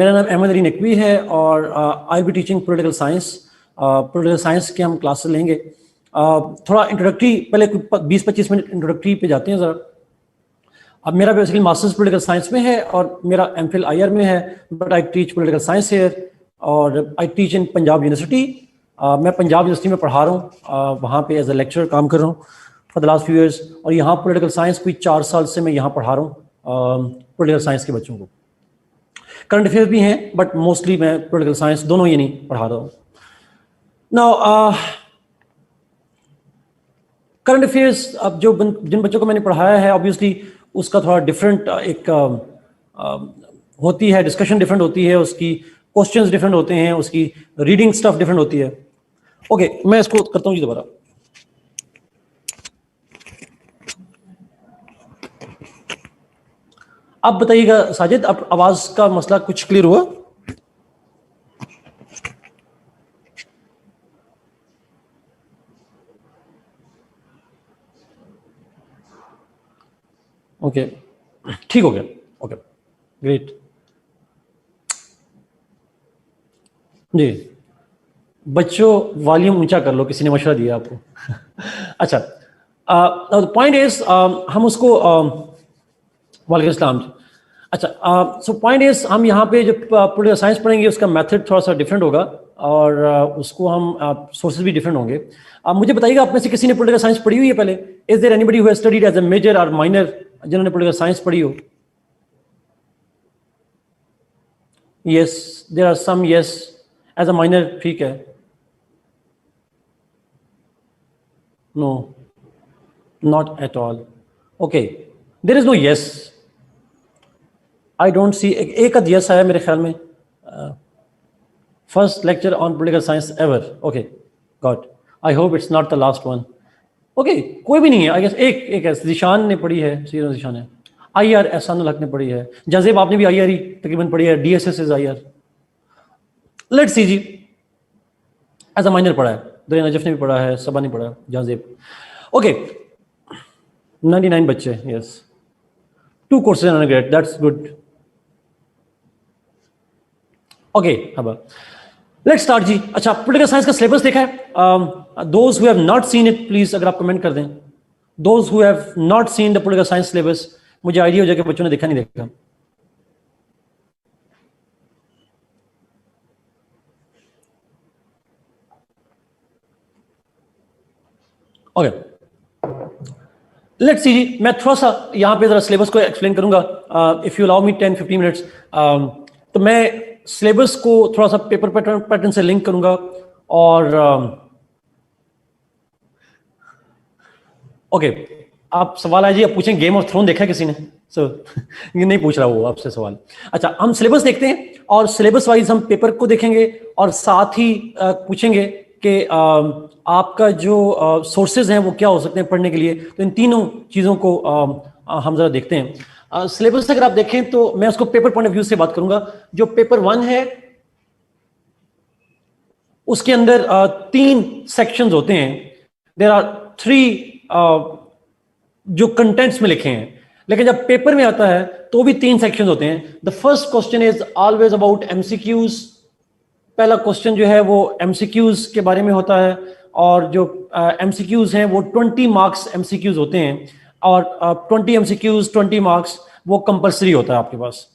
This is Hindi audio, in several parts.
मेरा नाम अहमद अली नकवी है और I be teaching political science. Political science के हम क्लासेस लेंगे। थोड़ा इंट्रोडक्टरी, पहले 20-25 मिनट इंट्रोडक्टरी पे जाते हैं ज़रा। अब मेरा बेसिकली मास्टर्स पॉलिटिकल साइंस में है और मेरा एमफिल आईआर में है, but I teach political science here और I teach in Punjab university. मैं पंजाब यूनिवर्सिटी में पढ़ा रहा हूँ, वहाँ पे एज ए लेक्चरर काम कर रहा हूँ for the last few years. और यहाँ पॉलिटिकल साइंस कोई 4 साल से मैं यहाँ पढ़ा रहा हूँ पॉलिटिकल साइंस के बच्चों को। करंट अफेयर्स भी हैं, बट मोस्टली मैं पॉलिटिकल साइंस दोनों ही नहीं पढ़ा रहा हूँ। नाउ करंट अफेयर्स, अब जो जिन बच्चों को मैंने पढ़ाया है, ऑब्वियसली उसका थोड़ा डिफरेंट एक होती है, डिस्कशन डिफरेंट होती है, उसकी क्वेश्चंस डिफरेंट होते हैं, उसकी रीडिंग स्टफ डिफरेंट होती है। ओके, मैं इसको करता हूँ जी दोबारा। अब बताइएगा साजिद, अब आवाज का मसला कुछ क्लियर हुआ? ओके, ठीक हो गया। ओके, ग्रेट जी। बच्चों वॉल्यूम ऊंचा कर लो, किसी ने मशवरा दिया आपको। अच्छा, पॉइंट इज हम उसको वालेकुम अस्सलाम। अच्छा, सो पॉइंट इज हम यहाँ पे जब पॉलिटिकल साइंस पढ़ेंगे उसका मेथड थोड़ा सा डिफरेंट होगा और उसको हम सोर्सेज भी डिफरेंट होंगे। मुझे बताइएगा, आप में से किसी ने पॉलिटिकल साइंस पढ़ी हुई है पहले? Is there anybody who has studied as a major और माइनर, जिन्होंने पॉलिटिकल साइंस पढ़ी हो? Yes, there are some. Yes, as a minor ठीक है। No, not at all. Okay, there is no yes. I don't see एक अद यस आया मेरे ख्याल में। First lecture on political science ever. Okay, god, I hope it's not the last one. Okay, कोई भी नहीं है आई गेस। एक है, जिशान ने पढ़ी है, सीरो जिशान है। आईआर एहसान हक ने पढ़ी है। जजेब आपने भी आईआर ही तकरीबन पढ़ी है। DSS is IR. Let's see जी, एज अ माइनर पढ़ा है। दरिया नजफ ने भी पढ़ा है, सबा ने पढ़ा है, जजेब। ओके, 99 बच्चे। Yes, 2 courses in undergrad, that's good. Okay, अब लेट्स स्टार्ट जी। अच्छा, पॉलिटिकल साइंस का सिलेबस देखा है? Those who have not seen it, please अगर आप कमेंट कर दें। Those who have not seen the political science syllabus, मुझे आइडिया हो जाए कि बच्चों ने देखा नहीं देखा। ओके, लेट्स सी जी। मैं थोड़ा सा यहाँ पे जरा सिलेबस को एक्सप्लेन करूंगा, if you allow me 10-15 minutes. तो मैं सिलेबस को थोड़ा सा पेपर पैटर्न से लिंक करूंगा और ओके, आप सवाल है जी, आप पूछें गेम ऑफ थ्रोन देखा है किसी ने? ये नहीं पूछ रहा वो आपसे सवाल। अच्छा, हम सिलेबस देखते हैं और सिलेबस वाइज हम पेपर को देखेंगे और साथ ही पूछेंगे कि आपका जो सोर्सेज हैं वो क्या हो सकते हैं पढ़ने के लिए। तो इन तीनों चीज़ों को हम जरा देखते हैं। सिलेबस अगर आप देखें तो मैं उसको पेपर पॉइंट ऑफ व्यू से बात करूंगा। जो पेपर 1 है उसके अंदर 3 सेक्शंस होते हैं। देयर आर 3 जो कंटेंट्स में लिखे हैं, लेकिन जब पेपर में आता है तो भी 3 सेक्शंस होते हैं। The first question is always about MCQs. पहला क्वेश्चन जो है वो एमसीक्यूज के बारे में होता है और जो एमसीक्यूज हैं वो 20 मार्क्स एमसीक्यूज होते हैं और 20 एमसीक्यूज 20 मार्क्स वो कंपलसरी होता है आपके पास।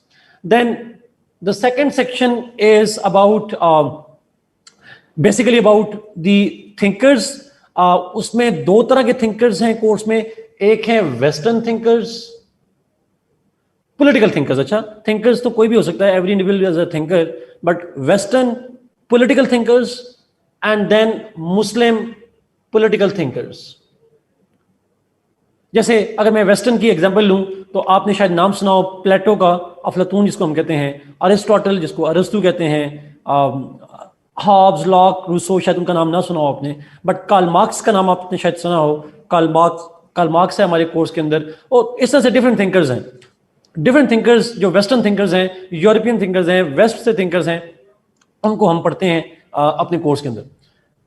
Then the second section is about basically about the thinkers. उसमें 2 तरह के थिंकर्स हैं कोर्स में। एक है वेस्टर्न थिंकर्स, पॉलिटिकल थिंकर्स। अच्छा, थिंकर्स तो कोई भी हो सकता है, every individual is a thinker, but western political thinkers and then Muslim political thinkers. जैसे अगर मैं वेस्टर्न की एग्जांपल लूं तो आपने शायद नाम सुना हो प्लेटो का, अफलातून जिसको हम कहते हैं, अरिस्टोटल जिसको अरस्तु कहते हैं, हॉब्स, लॉक, रूसो, शायद उनका नाम ना सुना हो आपने, बट कार्ल मार्क्स का नाम आपने शायद सुना हो। कार्ल मार्क्स है हमारे कोर्स के अंदर। और इस तरह से डिफरेंट थिंकर्स हैं। डिफरेंट थिंकर्स जो वेस्टर्न थिंकर्स हैं, यूरोपियन थिंकर्स हैं, वेस्ट से थिंकर्स हैं, उनको हम पढ़ते हैं अपने कोर्स के अंदर।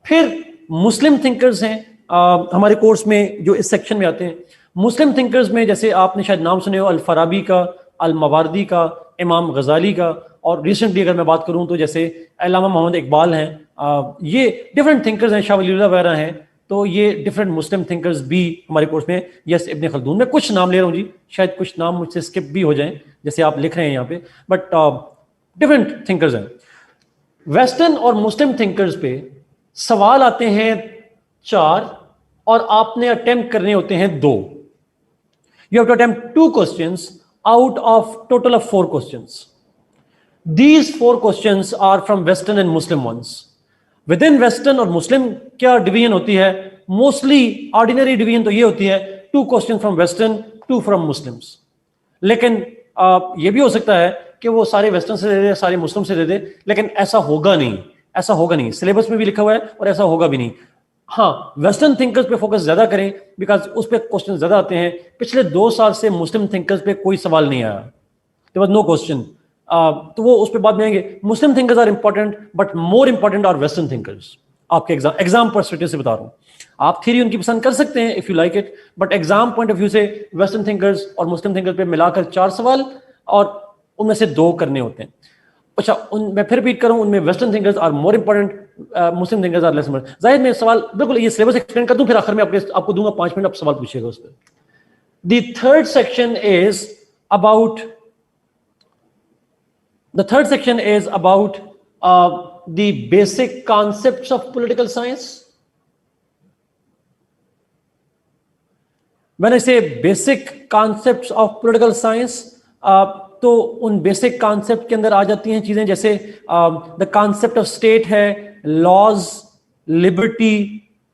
फिर मुस्लिम थिंकर्स हैं हमारे कोर्स में जो इस सेक्शन में आते हैं। मुस्लिम थिंकर्स में जैसे आपने शायद नाम सुने हो अल फराबी का, अल मवारदी का, इमाम गजाली का और रिसेंटली अगर मैं बात करूं तो जैसे अल्लामा मोहम्मद इकबाल हैं, ये डिफरेंट थिंकर्स हैं, शाह वलीउल्लाह वगैरह हैं, तो ये डिफरेंट मुस्लिम थिंकर्स भी हमारे कोर्स में, यस इब्न खल्दून, मैं कुछ नाम ले रहा हूँ जी, शायद कुछ नाम मुझसे स्किप भी हो जाएं जैसे आप लिख रहे हैं यहाँ पे, बट डिफरेंट थिंकर्स हैं। वेस्टर्न और मुस्लिम थिंकर्स पे सवाल आते हैं 4 और आपने अटेम्प्ट करने होते हैं 2। You have to attempt 2 questions out of total of 4 questions. These 4 questions are from Western and Muslim ones. Within Western और Muslim क्या डिवीजन होती है? मोस्टली ऑर्डिनरी डिवीजन तो ये होती है 2 question from western, 2 from Muslims. लेकिन ये भी हो सकता है कि वो सारे वेस्टर्न से दे दे, सारे मुस्लिम से दे दे, लेकिन ऐसा होगा नहीं, ऐसा होगा नहीं, सिलेबस में भी लिखा हुआ है और ऐसा होगा भी नहीं। हाँ, वेस्टर्न थिंकर्स पे फोकस ज्यादा करें बिकॉज उस पर क्वेश्चन ज्यादा आते हैं। पिछले 2 साल से मुस्लिम थिंकर्स पे कोई सवाल नहीं आया, देयर वाज नो क्वेश्चन, तो वो उस पर बाद में आएंगे। Muslim thinkers are important but more important are western thinkers. आपके एग्जाम पर्सपेक्टिव से बता रहा हूँ, आप थ्योरी उनकी पसंद कर सकते हैं if you like it, but exam point of view से वेस्टर्न थिंकर्स और मुस्लिम थिंकर्स पे मिलाकर 4 सवाल और उनमें से 2 करने होते हैं। अच्छा, मैं फिर रिपीट करूं, उनमें western thinkers are more important, Muslim thinkers are less important. जाहिर मैं सवाल बिल्कुल ये सिलेबस एक्सप्लेन कर दूं, फिर आखिर में आपको दूंगा 5 मिनट, आप सवाल पूछिएगा उस पर। The third section is about the basic concepts of political science. When I say basic concepts of political science, तो उन बेसिक कॉन्सेप्ट के अंदर आ जाती हैं चीजें जैसे द कॉन्सेप्ट ऑफ स्टेट है, laws, liberty,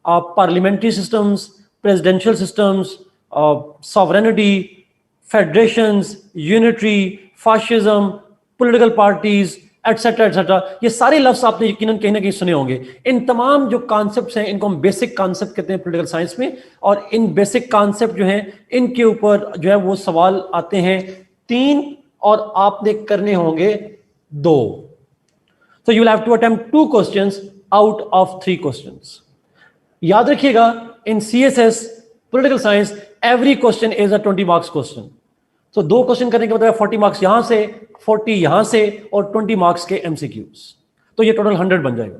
parliamentary systems, presidential systems, sovereignty, federations, unitary, fascism, political parties, et cetera et cetera. ये सारे लफ्ज आपने यकीनन कहीं ना कहीं सुने होंगे। इन तमाम जो कॉन्सेप्ट्स हैं इनको हम बेसिक कॉन्सेप्ट कहते हैं पॉलिटिकल साइंस में, और इन बेसिक कॉन्सेप्ट जो हैं इनके ऊपर जो है वो सवाल आते हैं 3 और आपने करने होंगे 2। So you will have to attempt 2 questions out of 3 questions. याद रखिएगा, in CSS political science every question is a 20 marks question. तो 2 क्वेश्चन करने के मतलब 40 मार्क्स यहां से, 40 यहां से और 20 मार्क्स के MCQs, तो ये टोटल 100 बन जाएगा।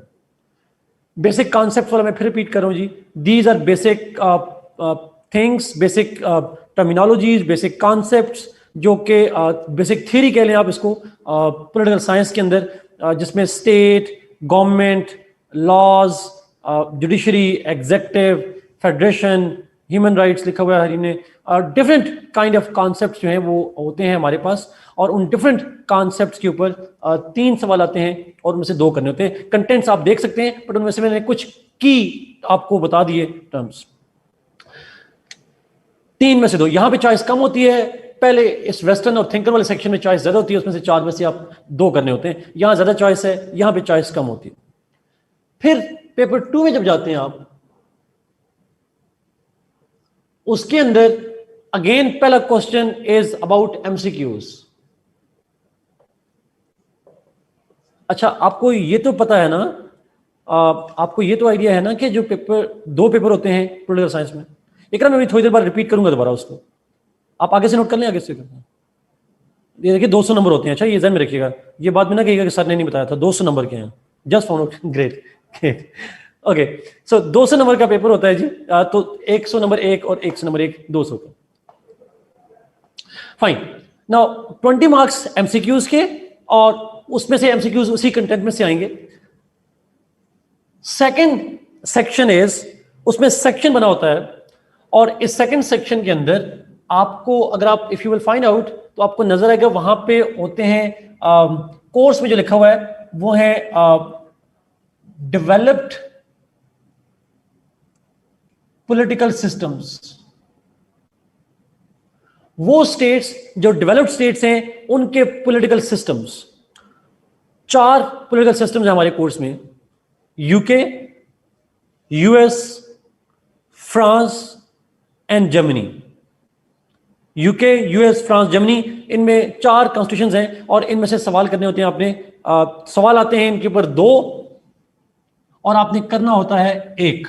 बेसिक कॉन्सेप्ट वाला मैं फिर रिपीट कर रहा हूं जी, these are basic things, basic terminologies, basic concepts, जो कि बेसिक थ्योरी कह लें आप इसको पॉलिटिकल साइंस के अंदर, जिसमें state, government, laws, judiciary, executive, federation, human rights लिखा हुआ है हरी ने, डिफरेंट काइंड ऑफ कॉन्सेप्ट्स जो हैं वो होते हैं हमारे पास, और उन डिफरेंट कॉन्सेप्ट्स के ऊपर 3 सवाल आते हैं और उनमें से 2 करने होते हैं। कंटेंट्स आप देख सकते हैं, बट उनमें से मैंने कुछ की आपको बता दिए टर्म्स। 3 में से 2, यहां पे चॉइस कम होती है, पहले इस वेस्टर्न और थिंकर वाले सेक्शन में चॉइस ज्यादा होती है, उसमें से 4 में से आप 2 करने होते हैं। यहां ज्यादा चॉइस है, यहां पे चॉइस कम होती है। फिर पेपर 2 में जब जाते हैं आप, उसके अंदर अगेन पहला क्वेश्चन इज अबाउट MCQs। अच्छा, आपको ये तो पता है ना, आपको ये तो आइडिया है ना कि जो पेपर 2 पेपर होते हैं पॉलिटिकल साइंस में, एक मैं भी थोड़ी देर बाद रिपीट करूंगा दोबारा उसको, आप आगे से नोट कर लें, आगे से ये देखिए 200 नंबर होते हैं। अच्छा, ये ध्यान में रखिएगा, ये बात में ना कहिएगा कि सर ने नहीं बताया था, 200 नंबर के हैं, just for great. Okay, so 200 number का पेपर होता है जी, तो 100 नंबर 1 और 100 नंबर 1, 200 का। फाइन, नाउ 20 मार्क्स MCQs के, और उसमें से MCQs उसी कंटेंट में से आएंगे। सेकंड सेक्शन इज, उसमें सेक्शन बना होता है, और इस सेकंड सेक्शन के अंदर आपको, अगर आप if you will find out, तो आपको नजर आएगा वहां पे होते हैं कोर्स में जो लिखा हुआ है वो है डेवलप्ड पॉलिटिकल सिस्टम्स। वो स्टेट्स जो डेवलप्ड स्टेट्स हैं उनके पॉलिटिकल सिस्टम्स, 4 पॉलिटिकल सिस्टम्स हैं हमारे कोर्स में, UK, US, France and Germany. UK, US, France, Germany, इनमें 4 कॉन्स्टिट्यूशंस हैं, और इनमें से सवाल करने होते हैं आपने। सवाल आते हैं इनके ऊपर 2, और आपने करना होता है 1।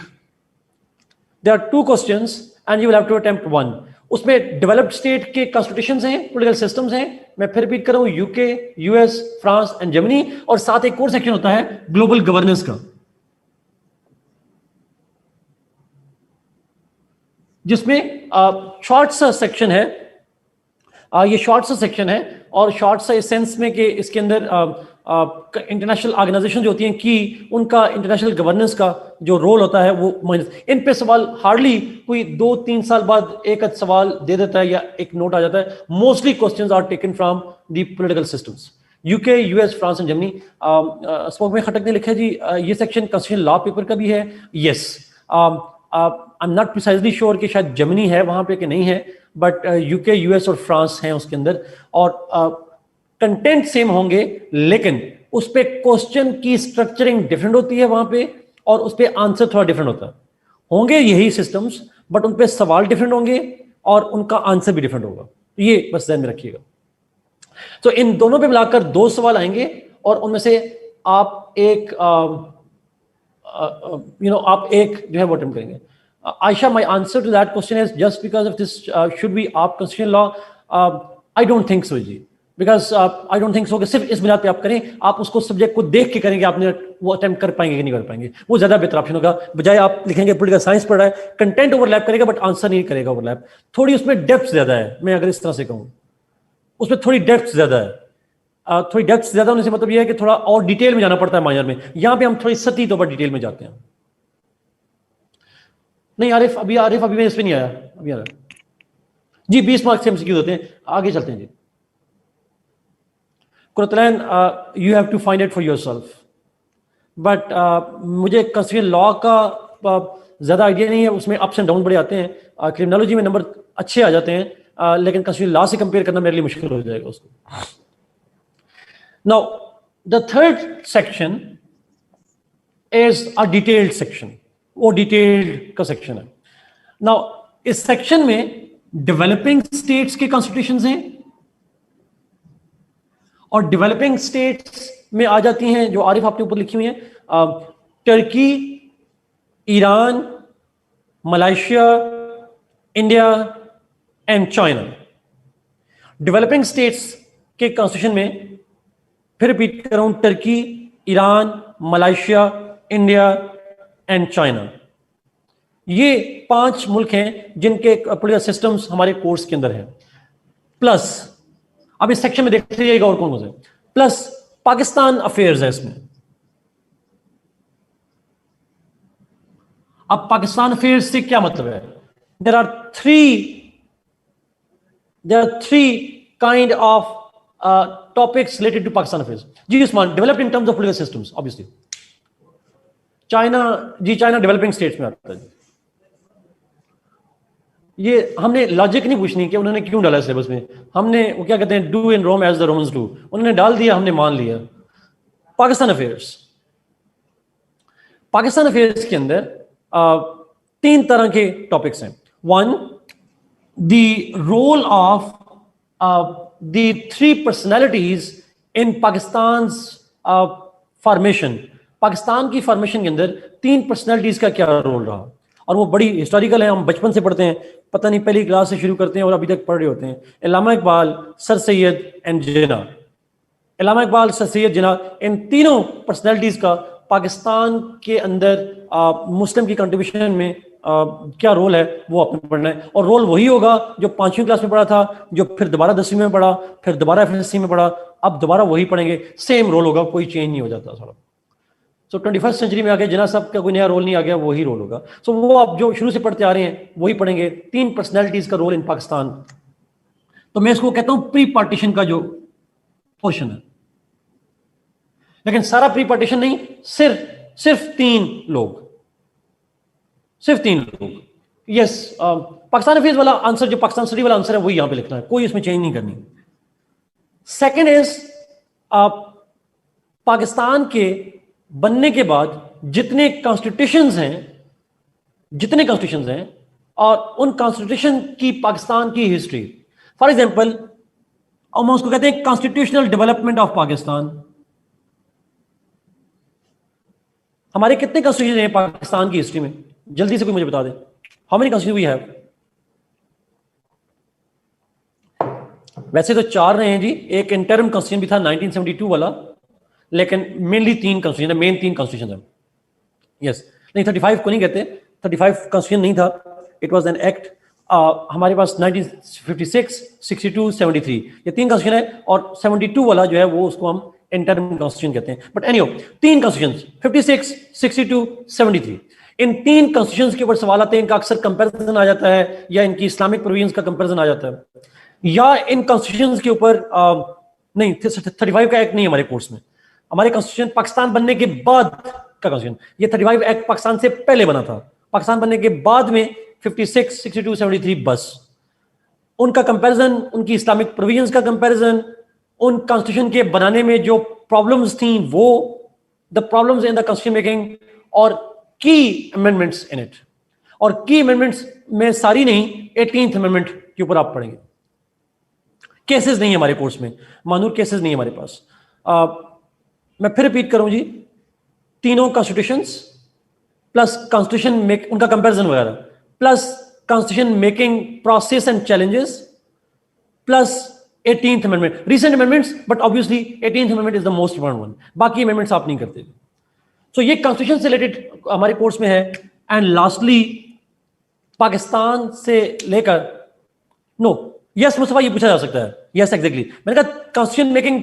There are 2 questions and you will have to attempt 1। उसमें डेवलप्ड स्टेट के कॉन्स्टिट्यूशंस हैं, पॉलिटिकल सिस्टम्स हैं, मैं फिर रिपीट कर रहा हूं, UK, US, France and Germany, और साथ एक और सेक्शन होता है ग्लोबल गवर्नेंस का, जिसमें शॉर्ट सा सेक्शन है। ये शॉर्ट सा सेक्शन है, और शॉर्ट सा इस सेंस में कि इसके अंदर इंटरनेशनल ऑर्गेनाइजेशन जो होती हैं कि उनका इंटरनेशनल गवर्नेंस का जो रोल होता है वो इन पे सवाल हार्डली कोई 2-3 साल बाद एक आध सवाल दे देता है या एक नोट आ जाता है। Mostly questions are taken from the political systems, UK, US, France and Germany. स्पोक में खटक ने लिखा है जी, ये सेक्शन कॉन्स्टिट्यूशन लॉ पेपर का भी है। Yes, I am not precisely sure कि शायद जर्मनी है वहां पे कि नहीं है, बट यूके, यूएस और फ्रांस हैं उसके अंदर, और कंटेंट सेम होंगे, लेकिन उस पे क्वेश्चन की स्ट्रक्चरिंग डिफरेंट होती है वहां पे, और उस पे आंसर थोड़ा डिफरेंट होता है। होंगे यही सिस्टम्स, बट उन पे सवाल डिफरेंट होंगे और उनका आंसर भी डिफरेंट होगा। ये बस ध्यान में रखिएगा। तो इन दोनों पे मिलाकर 2 सवाल आएंगे, और उनमें से आप एक आप एक जो है वो अटेम्प्ट करेंगे। Aisha, my answer to that question is just because of this, should we opt constitutional law? I don't think so, ji, because I don't think so कि सिर्फ इस बुनियाद पे आप करें। आप उसको सब्जेक्ट को देख के करेंगे, आपने वो अटेम्प्ट कर पाएंगे कि नहीं कर पाएंगे, वो ज्यादा बेहतर ऑप्शन होगा। बजाय आप लिखेंगे पॉलिटिकल साइंस पढ़ रहा है, कंटेंट ओवरलैप करेगा बट आंसर नहीं करेगा ओवरलैप। थोड़ी उसमें डेप्थ ज्यादा है, मैं अगर इस तरह से कहूँ, उसमें थोड़ी डेप्थ ज्यादा है। थोड़ी डेप्थ ज्यादा होने से मतलब यह है कि थोड़ा और डिटेल में जाना पड़ता है माइनर में। यहां पे हम थोड़ी सती तौर पर डिटेल में जाते हैं। नहीं आरिफ अभी मैं इस पे नहीं आया, अभी आ रहा जी। 20 मार्क्स से एमसीक्यू होते हैं, आगे चलते हैं जी। Qurratulain, you have to find it for yourself, but मुझे कंस्टिट्यूशन लॉ का ज्यादा आइडिया नहीं है, उसमें अप्स एंड डाउन बड़े आते हैं। क्रिमिनोलॉजी में नंबर अच्छे आ जाते हैं, लेकिन कंस्टिट्यूशन लॉ से कंपेयर करना मेरे लिए मुश्किल हो जाएगा उसको। Now the third section is a detailed section, वो डिटेल्ड का सेक्शन है। नाउ इस सेक्शन में डेवलपिंग स्टेट्स के कॉन्स्टिट्यूशंस हैं, और डेवलपिंग स्टेट्स में आ जाती हैं जो आरिफ आपने ऊपर लिखी हुई हैं, Turkey, Iran, Malaysia, India and China. Developing states के कॉन्स्टिट्यूशन में फिर रिपीट कर रहा हूं, Turkey, Iran, Malaysia, India and China. ये 5 मुल्क हैं जिनके पॉलिटिकल सिस्टम्स हमारे कोर्स के अंदर है। प्लस अब इस सेक्शन में देखते जाइएगा और कौन कौन से, प्लस पाकिस्तान अफेयर्स है इसमें। अब पाकिस्तान अफेयर्स से क्या मतलब है? There are three kind of topics related to Pakistan affairs. जी Usman, developed in terms of political systems obviously. China, जी चाइना डेवलपिंग स्टेट्स में आता है। ये हमने लॉजिक नहीं पूछनी कि उन्होंने क्यों डाला सिलेबस में, हमने वो क्या कहते हैं, do in Rome as the Romans do, उन्होंने डाल दिया, हमने मान लिया। पाकिस्तान अफेयर्स, पाकिस्तान अफेयर्स के अंदर 3 तरह के टॉपिक्स हैं। 1, the role of the 3 personalities in Pakistan formation. Pakistan की फॉर्मेशन के अंदर 3 पर्सनैलिटीज का क्या रोल रहा, और वो बड़ी हिस्टोरिकल है, हम बचपन से पढ़ते हैं, पता नहीं पहली क्लास से शुरू करते हैं और अभी तक पढ़ रहे होते हैं। Allama Iqbal, sir Syed and Jinnah. Allama Iqbal, sir Syed, Jinnah, इन तीनों पर्सनैलिटीज का पाकिस्तान के अंदर मुस्लिम की कंट्रीब्यूशन में क्या रोल है वो आपने पढ़ना है। और रोल वही होगा जो 5वीं क्लास में पढ़ा था, जो फिर दोबारा 10वीं में पढ़ा, फिर दोबारा एफएससी में पढ़ा, अब दोबारा वही पढ़ेंगे, सेम रोल होगा, कोई चेंज नहीं हो जाता सारा। सो 21st सेंचुरी में आके जिन्ना साहब का कोई नया रोल नहीं आ गया, वही रोल होगा। सो वो आप जो शुरू से पढ़ते आ रहे हैं वही पढ़ेंगे। 3 पर्सनैलिटीज का रोल इन पाकिस्तान। तो मैं इसको कहता हूं प्री पार्टीशन का जो पोर्शन है, लेकिन सारा प्री पार्टीशन नहीं, सिर्फ 3 लोग, सिर्फ 3 लोग। यस, पाकिस्तान अफेयर्स वाला आंसर, जो पाकिस्तान स्टडी वाला आंसर है, वही यहां पे लिखना है, कोई इसमें चेंज नहीं करनी। सेकंड इज पाकिस्तान के बनने के बाद जितने कॉन्स्टिट्यूशंस हैं और उन कॉन्स्टिट्यूशन की पाकिस्तान की हिस्ट्री। फॉर एग्जांपल, हम उसको कहते हैं कॉन्स्टिट्यूशनल डेवलपमेंट ऑफ पाकिस्तान। हमारे कितने कॉन्स्टिट्यूशन हैं पाकिस्तान की हिस्ट्री में? जल्दी से कोई मुझे बता दे, how many constitution we have? वैसे तो 4 रहे हैं जी, एक इंटरम कॉन्स्टिट्यूशन भी था 1972 वाला, लेकिन मेनली 3 कॉन्स्टिट्यूशन है, मेन 3 कॉन्स्टिट्यूशन है। यस, नहीं 35 को नहीं कहते, 35 कॉन्स्टिट्यूशन नहीं था, इट वाज एन एक्ट। हमारे पास 1956, 62, 73 ये 3 कॉन्स्टिट्यूशन है, और 72 वाला जो है वो उसको हम इंटरम कॉन्स्टिट्यूशन कहते हैं। But anyway 3 constitution 56, 62, 73, in 3 constitutions के ऊपर सवाल आते हैं, इनका अक्सर कंपैरिजन आ जाता है, या इनकी इस्लामिक प्रोविजंस का कंपैरिजन आ जाता है, या इन कॉन्स्टिट्यूशंस के ऊपर नहीं 35 का एक्ट नहीं हमारे कोर्स में। हमारे कॉन्स्टिट्यूशन पाकिस्तान बनने के बाद का कॉन्स्टिट्यूशन, ये 35 एक्ट पाकिस्तान से पहले बना था, पाकिस्तान बनने के बाद में 56, 62, 73 बस उनका कंपैरिजन, उनकी इस्लामिक प्रोविजंस का कंपैरिजन, उन कॉन्स्टिट्यूशन के बनाने में जो प्रॉब्लम्स थी वो, the problems in the constitution making, और की अमेंडमेंट्स इन इट। और की अमेंडमेंट्स में सारी नहीं, 18th अमेंडमेंट के ऊपर आप पढ़ेंगे। केसेस नहीं है हमारे कोर्स में, मानूर केसेस नहीं है हमारे पास। मैं फिर रिपीट करूं जी, तीनों कॉन्स्टिट्यूशंस प्लस कॉन्स्टिट्यूशन मेक, उनका कंपैरिजन वगैरह, plus constitution making process and challenges, plus 18th amendment, recent amendments, but obviously 18th amendment is the most important one, बाकी अमेंडमेंट्स आप नहीं करते। तो ये कॉन्स्टिट्यूशन से रिलेटेड हमारे कोर्स में है। एंड लास्टली पाकिस्तान से लेकर, नो यस मुस्तफा, ये पूछा जा सकता है, यस एग्जैक्टली, मैंने कहा कॉन्स्टिट्यूशन मेकिंग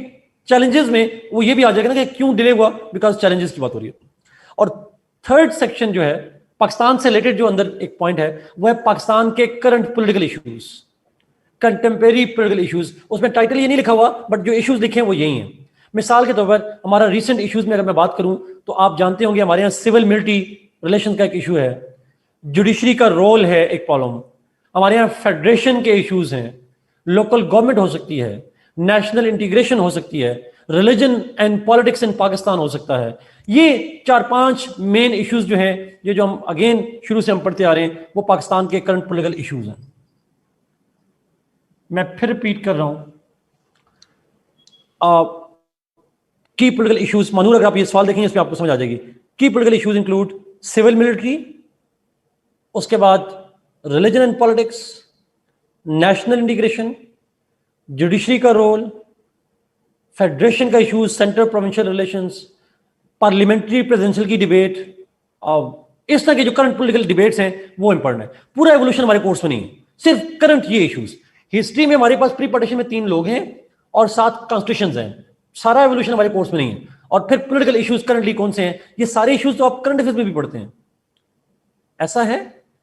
चैलेंजेस में वो ये भी आ जाएगा ना कि क्यों डिले हुआ, बिकॉज चैलेंजेस की बात हो रही है। और थर्ड सेक्शन जो है पाकिस्तान से रिलेटेड, जो अंदर एक पॉइंट है वो है पाकिस्तान के current political issues, contemporary political issues. उसमें टाइटल ये नहीं लिखा हुआ, बट जो इश्यूज लिखे हैं वो यही हैं। मिसाल के तौर पर हमारा रिसेंट इश्यूज में अगर मैं बात करूं तो आप जानते होंगे हमारे यहाँ सिविल मिलिट्री रिलेशन का एक इशू है, जुडिशरी का रोल है एक प्रॉब्लम, हमारे यहाँ फेडरेशन के इश्यूज हैं, लोकल गवर्नमेंट हो सकती है, नेशनल इंटीग्रेशन हो सकती है, religion and politics in Pakistan हो सकता है। ये 4-5 मेन इश्यूज जो हैं, ये जो हम अगेन शुरू से हम पढ़ते आ रहे हैं, वो पाकिस्तान के करंट पॉलिटिकल इश्यूज हैं। मैं फिर रिपीट कर रहा हूं, की पॉलिटिकल इश्यूज, मनूर अगर आप ये सवाल देखेंगे इस पर आपको समझ आ जाएगी। की political issues include civil military, उसके बाद religion and politics, national integration, judiciary का रोल, फेडरेशन का issues, central provincial relations, parliamentary presidential की डिबेट, इस तरह के जो करंट पॉलिटिकल डिबेट्स हैं वो इंपॉर्टेंट है। पूरा एवोल्यूशन हमारे कोर्स में नहीं है, सिर्फ करंट ये इश्यूज। हिस्ट्री में हमारे पास प्री पार्टीशन में 3 लोग हैं और 7 कॉन्स्टिट्यूशंस हैं, सारा एवोल्यूशन हमारे कोर्स में नहीं है। और फिर पॉलिटिकल इश्यूज करंटली कौन से हैं, ये सारे इश्यूज तो आप करंट अफेयर्स में भी पढ़ते हैं। ऐसा है,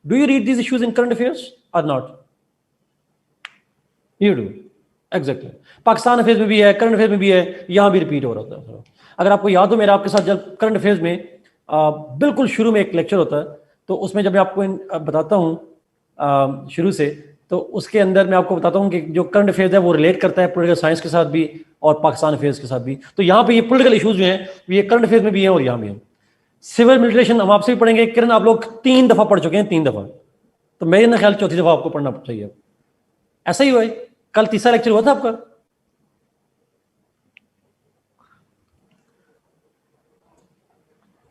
do you read these issues in current affairs और not? You do, exactly. Pakistan affairs में भी है, करंट अफेयर्स में भी है, यहां भी रिपीट हो रहा था। अगर आपको याद हो, मेरा आपके साथ जब करंट अफेयर्स में बिल्कुल शुरू में एक लेक्चर होता है, तो उसमें जब मैं आपको बताता हूँ शुरू से, तो उसके अंदर मैं आपको बताता हूँ कि जो करंट अफेयर्स है वो रिलेट करता है पॉलिटिकल साइंस के साथ भी और पाकिस्तान अफेयर्स के साथ भी। तो यहाँ पे ये पॉलिटिकल इश्यूज जो हैं ये करंट अफेयर्स में भी हैं और यहाँ भी हैं। सिविल मिलिट्रेशन हम आपसे भी पढ़ेंगे, किरण आप लोग 3 दफा पढ़ चुके हैं, 3 दफा, तो मेरे ना ख्याल 4थी दफा आपको पढ़ना चाहिए। ऐसा ही हुआ है, कल तीसरा लेक्चर हुआ था आपका।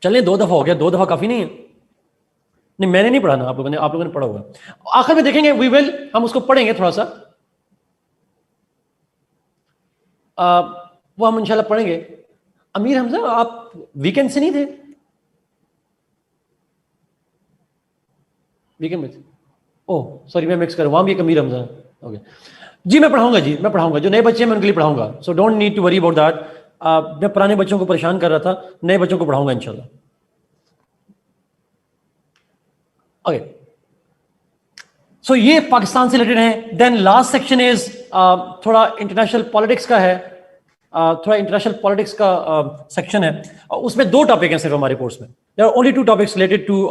चलिए 2 दफा हो गया, 2 दफा काफी नहीं है। नहीं मैंने नहीं पढ़ा ना, आप लोगों ने पढ़ा होगा। आखिर में देखेंगे, वी विल, हम उसको पढ़ेंगे थोड़ा सा, वो हम इंशाल्लाह पढ़ेंगे। अमीर हमजा आप वीकेंड से नहीं थे? वीकेंड में थे? ओह सॉरी, मैं मिक्स कर, वहां भी एक अमीर हमजा। ओके जी, मैं पढ़ाऊंगा जी, मैं पढ़ाऊंगा। जो नए बच्चे हैं मैं उनके लिए पढ़ाऊंगा, so don't need to worry about that. मैं पुराने बच्चों को परेशान कर रहा था, नए बच्चों को पढ़ाऊंगा इंशाल्लाह। ओके, सो ये पाकिस्तान से रिलेटेड है। देन लास्ट सेक्शन इज थोड़ा इंटरनेशनल पॉलिटिक्स का है, थोड़ा इंटरनेशनल पॉलिटिक्स का सेक्शन है। उसमें 2 टॉपिक हैं सिर्फ हमारे कोर्स में, there are only 2 topics related to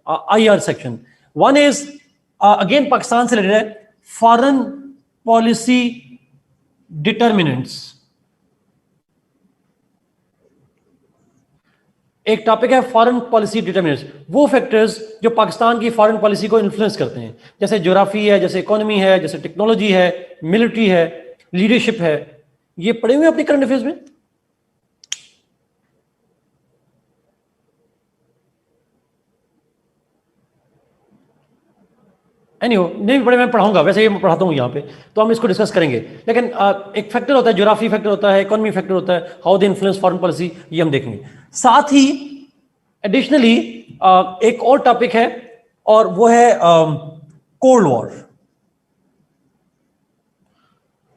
IR section. One is again Pakistan से रिलेटेड है, फॉरेन पॉलिसी डिटर्मिनेंट्स। एक टॉपिक है फॉरेन पॉलिसी डिटर्मिनेंट्स, वो फैक्टर्स जो पाकिस्तान की फॉरेन पॉलिसी को इन्फ्लुएंस करते हैं, जैसे ज्योग्राफी है, जैसे इकोनॉमी है, जैसे टेक्नोलॉजी है, मिलिट्री है, लीडरशिप है। ये पढ़े हुए अपने करंट अफेयर्स में? नहीं पढ़े, मैं पढ़ाऊंगा, वैसे ही मैं पढ़ाता हूँ यहाँ पे, तो हम इसको डिस्कस करेंगे। लेकिन एक फैक्टर होता है, ज्योग्राफी फैक्टर होता है, इकोनॉमी फैक्टर होता है, how they influence foreign policy, ये हम देखेंगे। साथ ही एडिशनली एक और टॉपिक है, और वो है कोल्ड वॉर।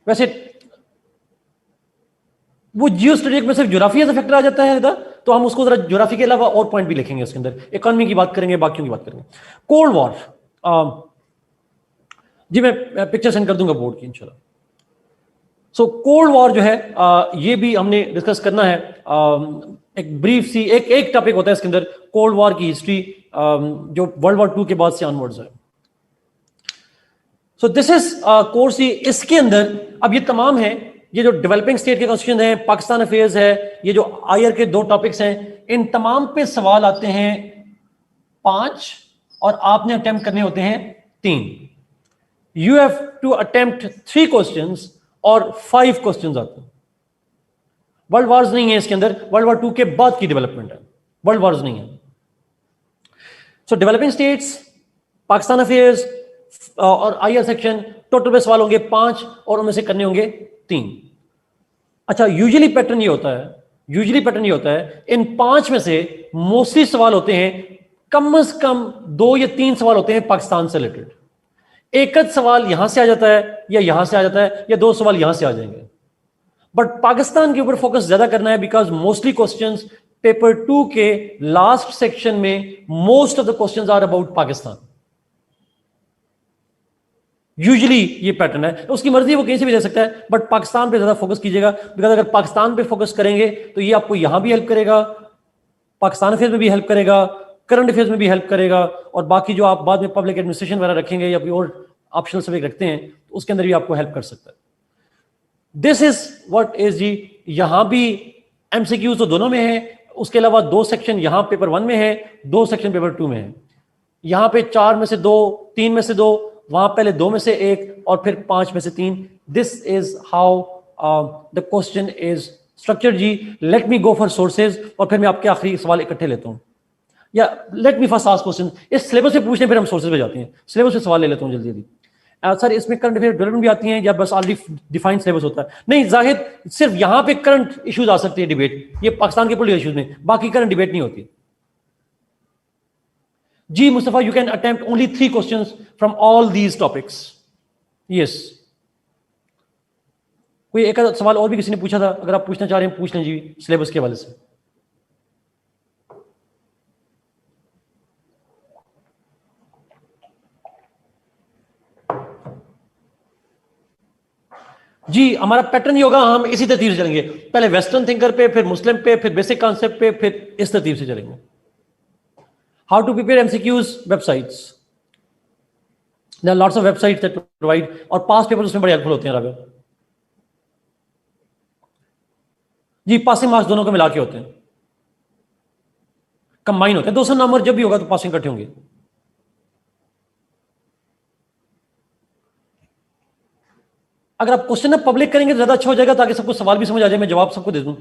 वैसे वो जियो स्ट्रेटेजिक में सिर्फ ज्योग्राफी एज फैक्टर आ जाता है इधर, तो हम उसको जरा ज्योग्राफी के अलावा और पॉइंट भी लिखेंगे उसके अंदर, इकोनॉमी की बात करेंगे, बाकियों की बात करेंगे। कोल्ड वॉर, जी मैं पिक्चर सेंड कर दूंगा बोर्ड की इंशाल्लाह। सो कोल्ड वॉर जो है ये भी हमने डिस्कस करना है। एक ब्रीफ सी एक टॉपिक होता है इसके अंदर, कोल्ड वॉर की हिस्ट्री, जो वर्ल्ड वॉर 2 के बाद से ऑनवर्ड्स है। सो दिस इज कोर्स ही, इसके अंदर अब ये तमाम है, ये जो डेवलपिंग स्टेट के क्वेश्चन है, पाकिस्तान अफेयर्स है, ये जो आयर के 2 टॉपिक्स हैं, इन तमाम पे सवाल आते हैं 5 और आपने अटेम्प्ट करने होते हैं 3। You have to attempt 3 questions और 5 क्वेश्चंस आते हैं। वर्ल्ड वॉर्स नहीं है इसके अंदर, वर्ल्ड वॉर 2 के बाद की डेवलपमेंट है, वर्ल्ड वॉर्स नहीं है। सो डेवलपिंग स्टेट्स, पाकिस्तान अफेयर्स और आईआर सेक्शन, टोटल पे सवाल होंगे 5 और उनमें से करने होंगे 3। अच्छा, यूजुअली पैटर्न ये होता है इन 5 में से मोस्टली सवाल होते हैं, कम से कम 2 या 3 सवाल होते हैं पाकिस्तान से रिलेटेड। एक सवाल यहां से आ जाता है या यहां से आ जाता है, या 2 सवाल यहां से आ जाएंगे, बट पाकिस्तान के ऊपर फोकस ज्यादा करना है, बिकॉज मोस्टली क्वेश्चंस पेपर 2 के लास्ट सेक्शन में most of the questions are about Pakistan. Usually ये पैटर्न है, उसकी मर्जी वो कहीं से भी दे सकता है, बट पाकिस्तान पे ज्यादा फोकस कीजिएगा, बिकॉज अगर पाकिस्तान पे फोकस करेंगे तो ये आपको यहां भी हेल्प करेगा, पाकिस्तान अफेयर्स में भी हेल्प करेगा, करंट अफेयर्स में भी हेल्प करेगा, और बाकी जो आप बाद में पब्लिक एडमिनिस्ट्रेशन वगैरह रखेंगे या कोई और ऑप्शनल सब्जेक्ट रखते हैं तो उसके अंदर भी आपको हेल्प कर सकता है। दिस इज व्हाट इज जी। यहां भी एमसीक्यूज तो दोनों में है, उसके अलावा 2 सेक्शन यहां पेपर 1 में है, 2 सेक्शन पेपर 2 में है। यहां पे 4 में से 2, 3 में से 2, वहां पहले 2 में से 1 और फिर 5 में से 3। This is how the question is structure जी। Let me go for sources, और फिर मैं आपके आखिरी सवाल इकट्ठे लेता हूं, या let me first ask question. इस सिलेबस से पूछने फिर हम सोर्सेज पे जाते हैं, सिलेबस से सवाल ले लेता हूं जल्दी जल्दी। सर इसमें करंट अफेयर डेवलपमेंट भी आती हैं या बस ऑलरेडी डिफाइंड सिलेबस होता है? नहीं, जाहिर सिर्फ यहां पे करंट इश्यूज आ सकते हैं डिबेट, ये पाकिस्तान के पॉलिटिकल इश्यूज में, बाकी करंट डिबेट नहीं होती। जी Mustafa, you can attempt only 3 questions from all these topics. Yes, कोई एक सवाल और भी किसी ने पूछा था, अगर आप पूछना चाह रहे हैं पूछ लें जी, सिलेबस के हवाले से। जी हमारा पैटर्न ये होगा, हम इसी तरतीब से चलेंगे, पहले वेस्टर्न थिंकर पे, फिर मुस्लिम पे, फिर बेसिक कॉन्सेप्ट पे, फिर इस तरतीब से चलेंगे। How to prepare MCQs websites, there are lots of websites that provide, और पास पेपर उसमें बड़े हेल्पफुल होते हैं राबिया जी। पासिंग मार्क्स दोनों को मिला के होते हैं, कंबाइन होते हैं, 200 नंबर जब भी होगा तो पासिंग इकट्ठे होंगे। अगर आप क्वेश्चन पब्लिक करेंगे तो ज्यादा अच्छा हो जाएगा, ताकि सबको सवाल भी समझ आ जाए, मैं जवाब सबको दे दूं।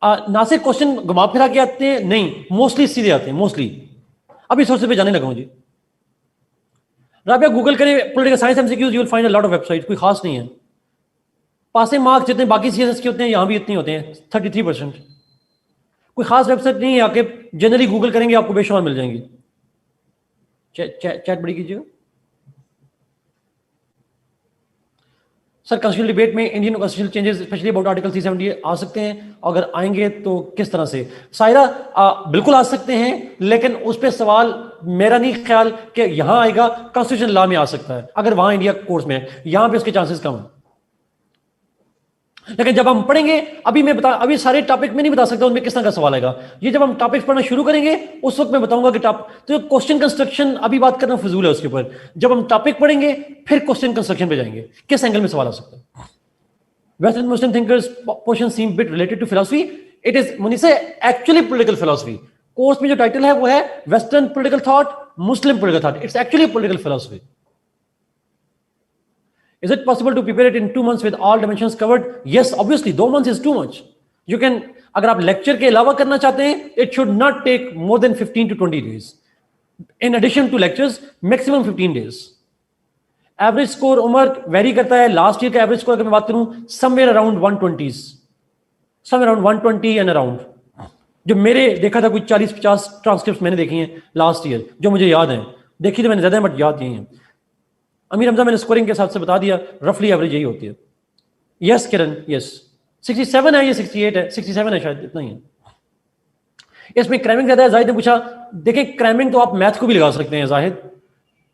ना से क्वेश्चन घुमा फिरा के आते हैं, नहीं, मोस्टली सीधे आते हैं, मोस्टली। अभी सोर्स पे जाने लगा हूं जी। राबिया गूगल करें political science MCQs, you will find a lot of website, कोई खास नहीं है। पासिंग मार्क्स जितने बाकी सीएसएस के होते हैं यहां भी इतने होते हैं, 33%। कोई खास वेबसाइट नहीं है, आके जनरली गूगल करेंगे आपको बेशुमार मिल जाएंगी। चैट बड़ी कीजिएगा सर। कॉन्स्टिट्यूशनल डिबेट में Indian constitutional changes specially about article 370 आ सकते हैं, अगर आएंगे तो किस तरह से? सायरा बिल्कुल आ सकते हैं, लेकिन उस पर सवाल मेरा नहीं ख्याल कि यहां आएगा, कॉन्स्टिट्यूशन लॉ में आ सकता है, अगर वहां इंडिया कोर्स में है, यहां पे उसके चांसेस कम है। लेकिन जब हम पढ़ेंगे, अभी सारे टॉपिक में नहीं बता सकता उनमें किस तरह का सवाल आएगा, ये जब हम टॉपिक्स पढ़ना शुरू करेंगे उस वक्त मैं बताऊंगा कि तो क्वेश्चन कंस्ट्रक्शन अभी बात करना फजूल है उसके ऊपर, जब हम टॉपिक पढ़ेंगे फिर क्वेश्चन कंस्ट्रक्शन पे जाएंगे, किस एंगल में सवाल आ सकता है। Western Muslim thinkers portion seem bit related to philosophy, it is मुनीसे एक्चुअली पॉलिटिकल फिलॉसफी। कोर्स में जो टाइटल है वो है western political thought, Muslim political thought, it's actually political philosophy. Is it possible to prepare it in 2 months with all dimensions covered? Yes, obviously, 2 months is too much. You can, अगर आप लेक्चर के अलावा करना चाहते हैं, it should not take more than 15 to 20 days. In addition to lectures, maximum 15 days. Average score Umar vary करता है. लास्ट ईयर का एवरेज स्कोर अगर मैं बात करूं, somewhere around 120s, somewhere around 120 and around. जो मेरे देखा था, कुछ 40-50 ट्रांसक्रिप्ट मैंने देखी हैं लास्ट ईयर, जो मुझे याद हैं. देखी तो मैंने ज्यादा है, बट याद यही है. अमीर हमजा मैंने स्कोरिंग के हिसाब से बता दिया, रफली एवरेज यही होती है. यस किरण, यस 67 है, ये 68 है, 67 है शायद, इतना ही है. इसमें क्रैमिंग ज्यादा है. जाहिद ने पूछा, देखें क्रैमिंग तो आप मैथ को भी लगा सकते हैं जाहिद.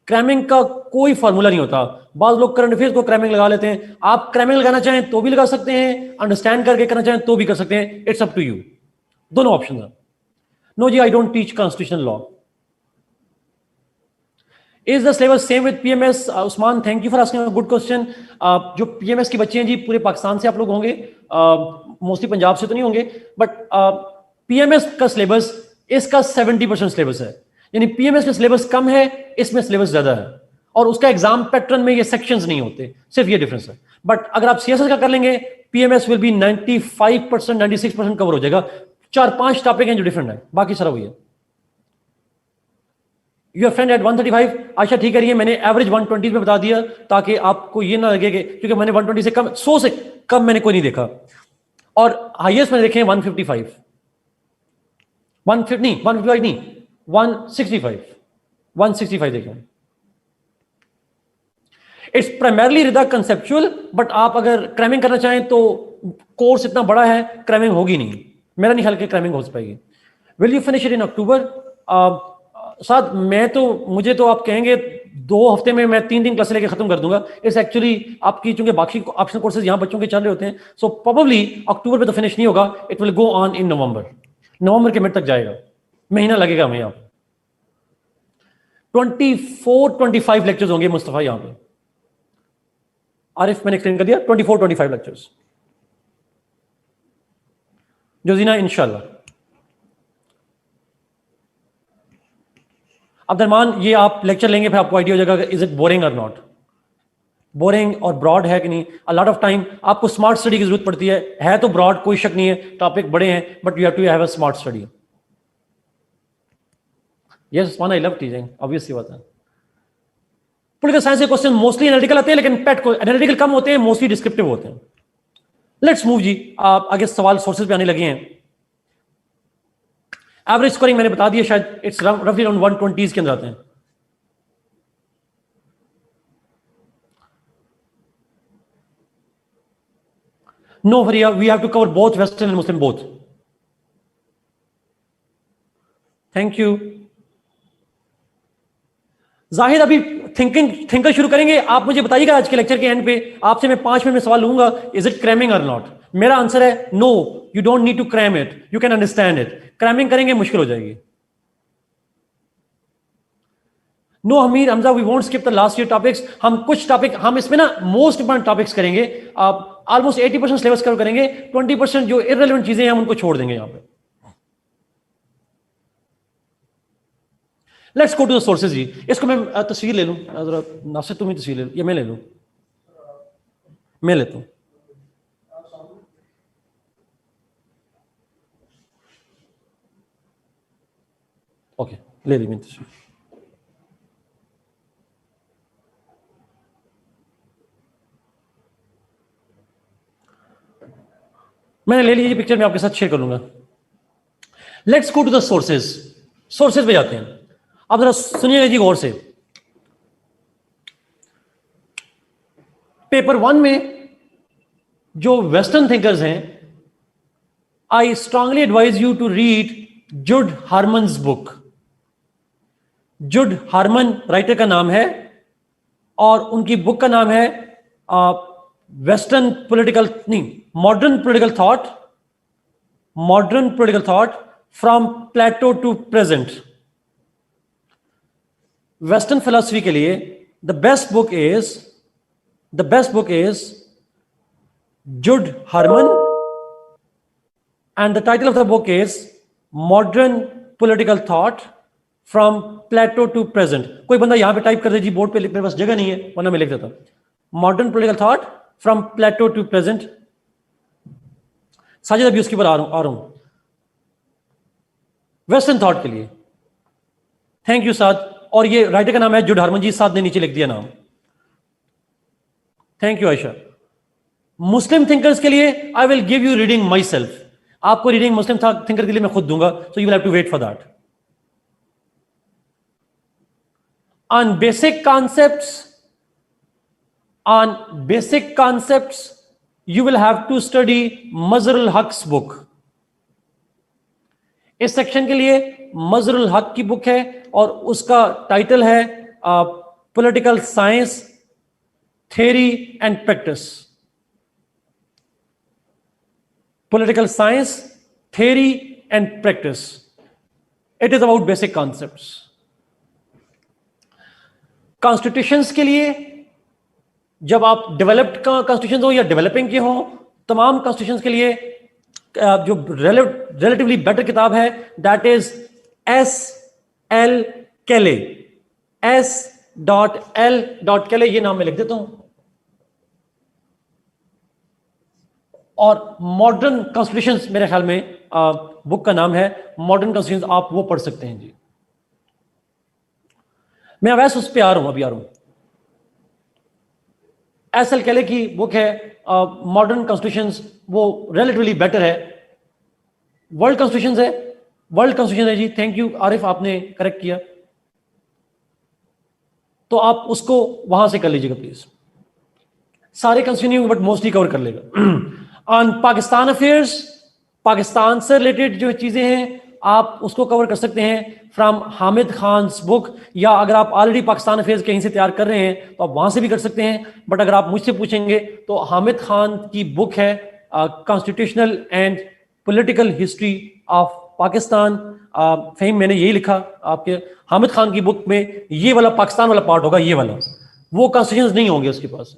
क्रैमिंग का कोई फार्मूला नहीं होता. बाज लोग करंट अफेयर्स को क्रैमिंग लगा लेते हैं. आप क्रैमिंग लगाना चाहें तो भी लगा सकते हैं, अंडरस्टैंड करके करना चाहें तो भी कर सकते हैं. It's up to you. दोनों ऑप्शन है. नो जी, I don't teach constitutional law. Is the syllabus same with PMS? Usman, thank you for asking a good question. जो पीएमएस के बच्चे हैं जी, पूरे पाकिस्तान से आप लोग होंगे, मोस्टली पंजाब से तो नहीं होंगे, बट पीएमएस का सिलेबस इसका 70% सिलेबस है. यानी पीएमएस में सिलेबस कम है, इसमें सिलेबस ज्यादा है, और उसका एग्जाम पैटर्न में ये सेक्शंस नहीं होते. सिर्फ ये डिफरेंस है. बट अगर आप सीएसएस का कर लेंगे, पीएमएस विल बी 95%, 96% कवर हो जाएगा. 4-5 टॉपिक हैं जो डिफरेंट है, बाकी सारा वही है. Your friend at 135. अच्छा ठीक है, मैंने एवरेज 120 में बता दिया ताकि आपको ये ना लगे कि, क्योंकि मैंने 120 से कम, 100 से कम मैंने कोई नहीं देखा, और हाईएस्ट मैंने देखे 155, 150 नहीं, 155 नहीं, 165 देखे. It's primarily Rida conceptual, but आप अगर क्रैमिंग करना चाहें तो कोर्स इतना बड़ा है, क्रैमिंग होगी नहीं. मेरा नहीं ख्याल कि क्रैमिंग हो पाएगी. Will you finish it in October? साथ मुझे तो आप कहेंगे 2 हफ्ते में मैं 3 दिन क्लास लेके खत्म कर दूंगा. इट्स एक्चुअली आपकी, चूंकि बाकी ऑप्शनल कोर्सेज यहाँ बच्चों के चल रहे होते हैं, सो प्रोबेबली अक्टूबर में तो फिनिश नहीं होगा. It will go on in November के मिड तक जाएगा, महीना लगेगा हमें. यहाँ 24-25 लेक्चर्स होंगे मुस्तफा यहाँ पे. आरिफ मैंने एक्सप्लेन कर दिया, 24-25 लेक्चर्स. जोजीना इंशाल्लाह. अब्दुलरमान, ये आप लेक्चर लेंगे फिर आपको आइडिया हो जाएगा इज इट बोरिंग और नॉट. बोरिंग और ब्रॉड है कि नहीं. अ लॉट ऑफ टाइम आपको स्मार्ट स्टडी की जरूरत पड़ती है तो ब्रॉड, कोई शक नहीं है, टॉपिक बड़े हैं, but you have to have a smart study. Yes Usman, I love teaching, obvious सी बात है. पॉलिटिकल साइंस के क्वेश्चन मोस्टली एनालिटिकल आते हैं, लेकिन पेट को एनालिटिकल कम होते हैं, मोस्टली डिस्क्रिप्टिव होते हैं. लेट्स मूव जी, आप आगे सवाल सोर्सेज पे आने लगे हैं. एवरेज स्कोरिंग मैंने बता दिया, शायद इट्स रफली अराउंड 120 के अंदर आते हैं. No Fariya, we have to cover both western and Muslim both. Thank you. Zahid अभी थिंकर शुरू करेंगे. आप मुझे बताइएगा आज के लेक्चर के एंड पे, आपसे मैं 5 मिनट में सवाल लूंगा, इज इट क्रैमिंग और नॉट. मेरा आंसर है no, you don't need to cram it, you can understand it. Cramming करेंगे मुश्किल हो जाएगी. No Hamir Hamza, we won't skip the last year topics. हम कुछ टॉपिक, हम इसमें ना मोस्ट इंपॉर्टेंट टॉपिक्स करेंगे. आप ऑलमोस्ट 80% सिलेबस कवर करेंगे, 20% जो इररिलेवेंट चीजें हैं हम उनको छोड़ देंगे. यहां पे let's go to the sources जी. इसको मैं तस्वीर ले लूं जरा, नासिर तुम ही तस्वीर ले लो, या मैं ले लूं? मैं लेता हूं. ओके, ले ली मैंने तस्वीर. मैंने ले ली ये पिक्चर, मैं आपके साथ शेयर करूंगा. Let's go to the sources. Sources पे जाते हैं. अब जरा सुनिएगा जी गौर से. पेपर 1 में जो वेस्टर्न थिंकर्स हैं, I strongly advise you to read Jude Harmon's book. Jude Harmon writer का नाम है, और उनकी बुक का नाम है वेस्टर्न पॉलिटिकल, नहीं, modern political thought from Plato to present. Western philosophy के लिए the best book is Jude Harmon, and the title of the book is modern political thought from Plato to present. कोई बंदा यहां पे टाइप कर दे जी, बोर्ड पे लिखने, बस जगह नहीं है, वरना मैं लिख देता. Modern political thought from Plato to present. Sajid अभी उसके ऊपर आ रहा हूं. वेस्टर्न थॉट के लिए थैंक यू साद। और ये राइटर का नाम है जुड हरमन जी, साद ने नीचे लिख दिया नाम। Thank you Ayesha. Muslim thinkers के लिए I will give you reading myself. आपको रीडिंग मुस्लिम थिंकर के लिए मैं खुद दूंगा, so you will have to wait for that. On basic concepts you will have to study Mazharul Haq's book. इस सेक्शन के लिए मजरुल हक की बुक है और उसका टाइटल है political science theory and practice. Political science theory and practice, it is about basic concepts. Constitutions के लिए जब आप डेवलप्ड कॉन्स्टिट्यूशन हो या डेवलपिंग के हो, तमाम कॉन्स्टिट्यूशन के लिए जो रिलेटिवली बेटर किताब है दैट इज S.L. केले। S.L. केले, ये नाम मैं लिख देता हूं। और मॉडर्न कॉन्स्टिट्यूशन मेरे ख्याल में बुक का नाम है मॉडर्न कॉन्स्टिट्यूशन, आप वो पढ़ सकते हैं जी। मैं वैसे उस पर आ रहा हूं, अभी आ रहा हूं। S.L. केले की बुक है मॉडर्न कॉन्स्टिट्यूशंस, वो रिलेटिवली बेटर है। वर्ल्ड कॉन्स्टिट्यूशंस है, वर्ल्ड कॉन्स्टिट्यूशन है जी। थैंक यू आरिफ, आपने करेक्ट किया। तो आप उसको वहां से कर लीजिएगा प्लीज। सारे कॉन्स्टिट्यूशन बट मोस्टली कवर कर लेगा। ऑन पाकिस्तान अफेयर्स, पाकिस्तान से रिलेटेड जो चीजें हैं आप उसको कवर कर सकते हैं फ्रॉम हामिद खान बुक, या अगर आप ऑलरेडी पाकिस्तान अफेयर्स कहीं से तैयार कर रहे हैं तो आप वहां से भी कर सकते हैं। बट अगर आप मुझसे पूछेंगे तो हामिद खान की बुक है constitutional and political history of Pakistan. Fahim, मैंने यही लिखा आपके हामिद खान की बुक में, ये वाला पाकिस्तान वाला पार्ट होगा, ये वाला, वो कॉन्स्टिट्यूशन नहीं होंगे उसके पास।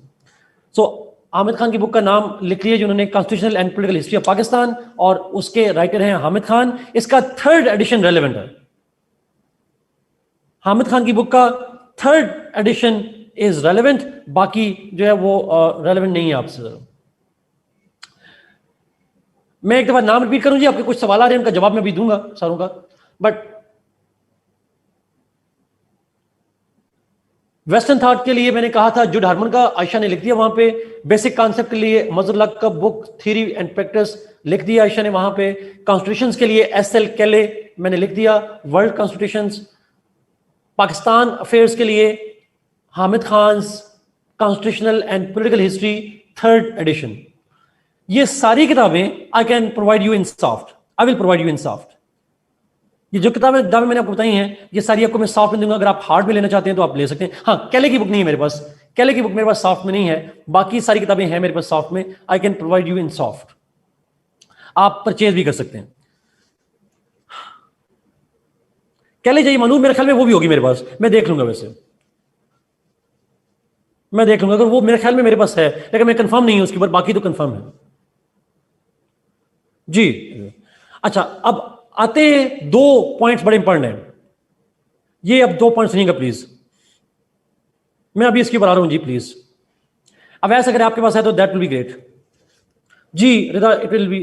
सो हामिद खान की बुक का नाम लिख लिया जिन्होंने, constitutional and political history of Pakistan, और उसके राइटर हैं हामिद खान। इसका 3rd एडिशन रेलेवेंट है। हामिद खान की बुक का 3rd एडिशन इज रेलेवेंट, बाकी जो है वो रेलेवेंट नहीं है आपसे। मैं एक दफा नाम रिपीट करूं जी, आपके कुछ सवाल आ रहे हैं, उनका जवाब मैं भी दूंगा सारों का। बट वेस्टर्न थॉट के लिए मैंने कहा था जुड हार्मन का, आयशा ने लिख दिया वहां पे। बेसिक कॉन्सेप्ट के लिए मजरुल हक का बुक थ्योरी एंड प्रैक्टिस लिख दिया आयशा ने वहां पे। कॉन्स्टिट्यूशंस के लिए S.L. केले मैंने लिख दिया, वर्ल्ड कॉन्स्टिट्यूशंस। पाकिस्तान अफेयर्स के लिए Hamid Khan constitutional and political history 3rd edition. ये सारी किताबें I can provide you in soft, I will provide you in soft. ये जो किताबें मैंने आपको बताई हैं ये सारी आपको मैं सॉफ्ट में दूंगा। अगर आप हार्ड में लेना चाहते हैं तो आप ले सकते हैं। हाँ, केले की बुक नहीं है मेरे पास, केले की बुक मेरे पास सॉफ्ट में नहीं है, बाकी सारी किताबें हैं मेरे पास सॉफ्ट में। आई can provide you in soft, आप परचेज भी कर सकते हैं। केले जाइए मानू, मेरे ख्याल में वो भी होगी मेरे पास, मैं देख लूंगा। वैसे मैं देख लूंगा, अगर वो मेरे ख्याल में मेरे पास है, लेकिन मैं कंफर्म नहीं हूं उसके ऊपर, बाकी तो कंफर्म है जी। अच्छा, अब आते हैं 2 पॉइंट्स बड़े इंपॉर्टेंट हैं। ये अब 2 पॉइंट्स सुनिएगा प्लीज, मैं अभी इसके ऊपर आ रहा हूं जी प्लीज। अब ऐसा अगर आपके पास है तो दैट विल बी ग्रेट जी रिदा, इट विल बी।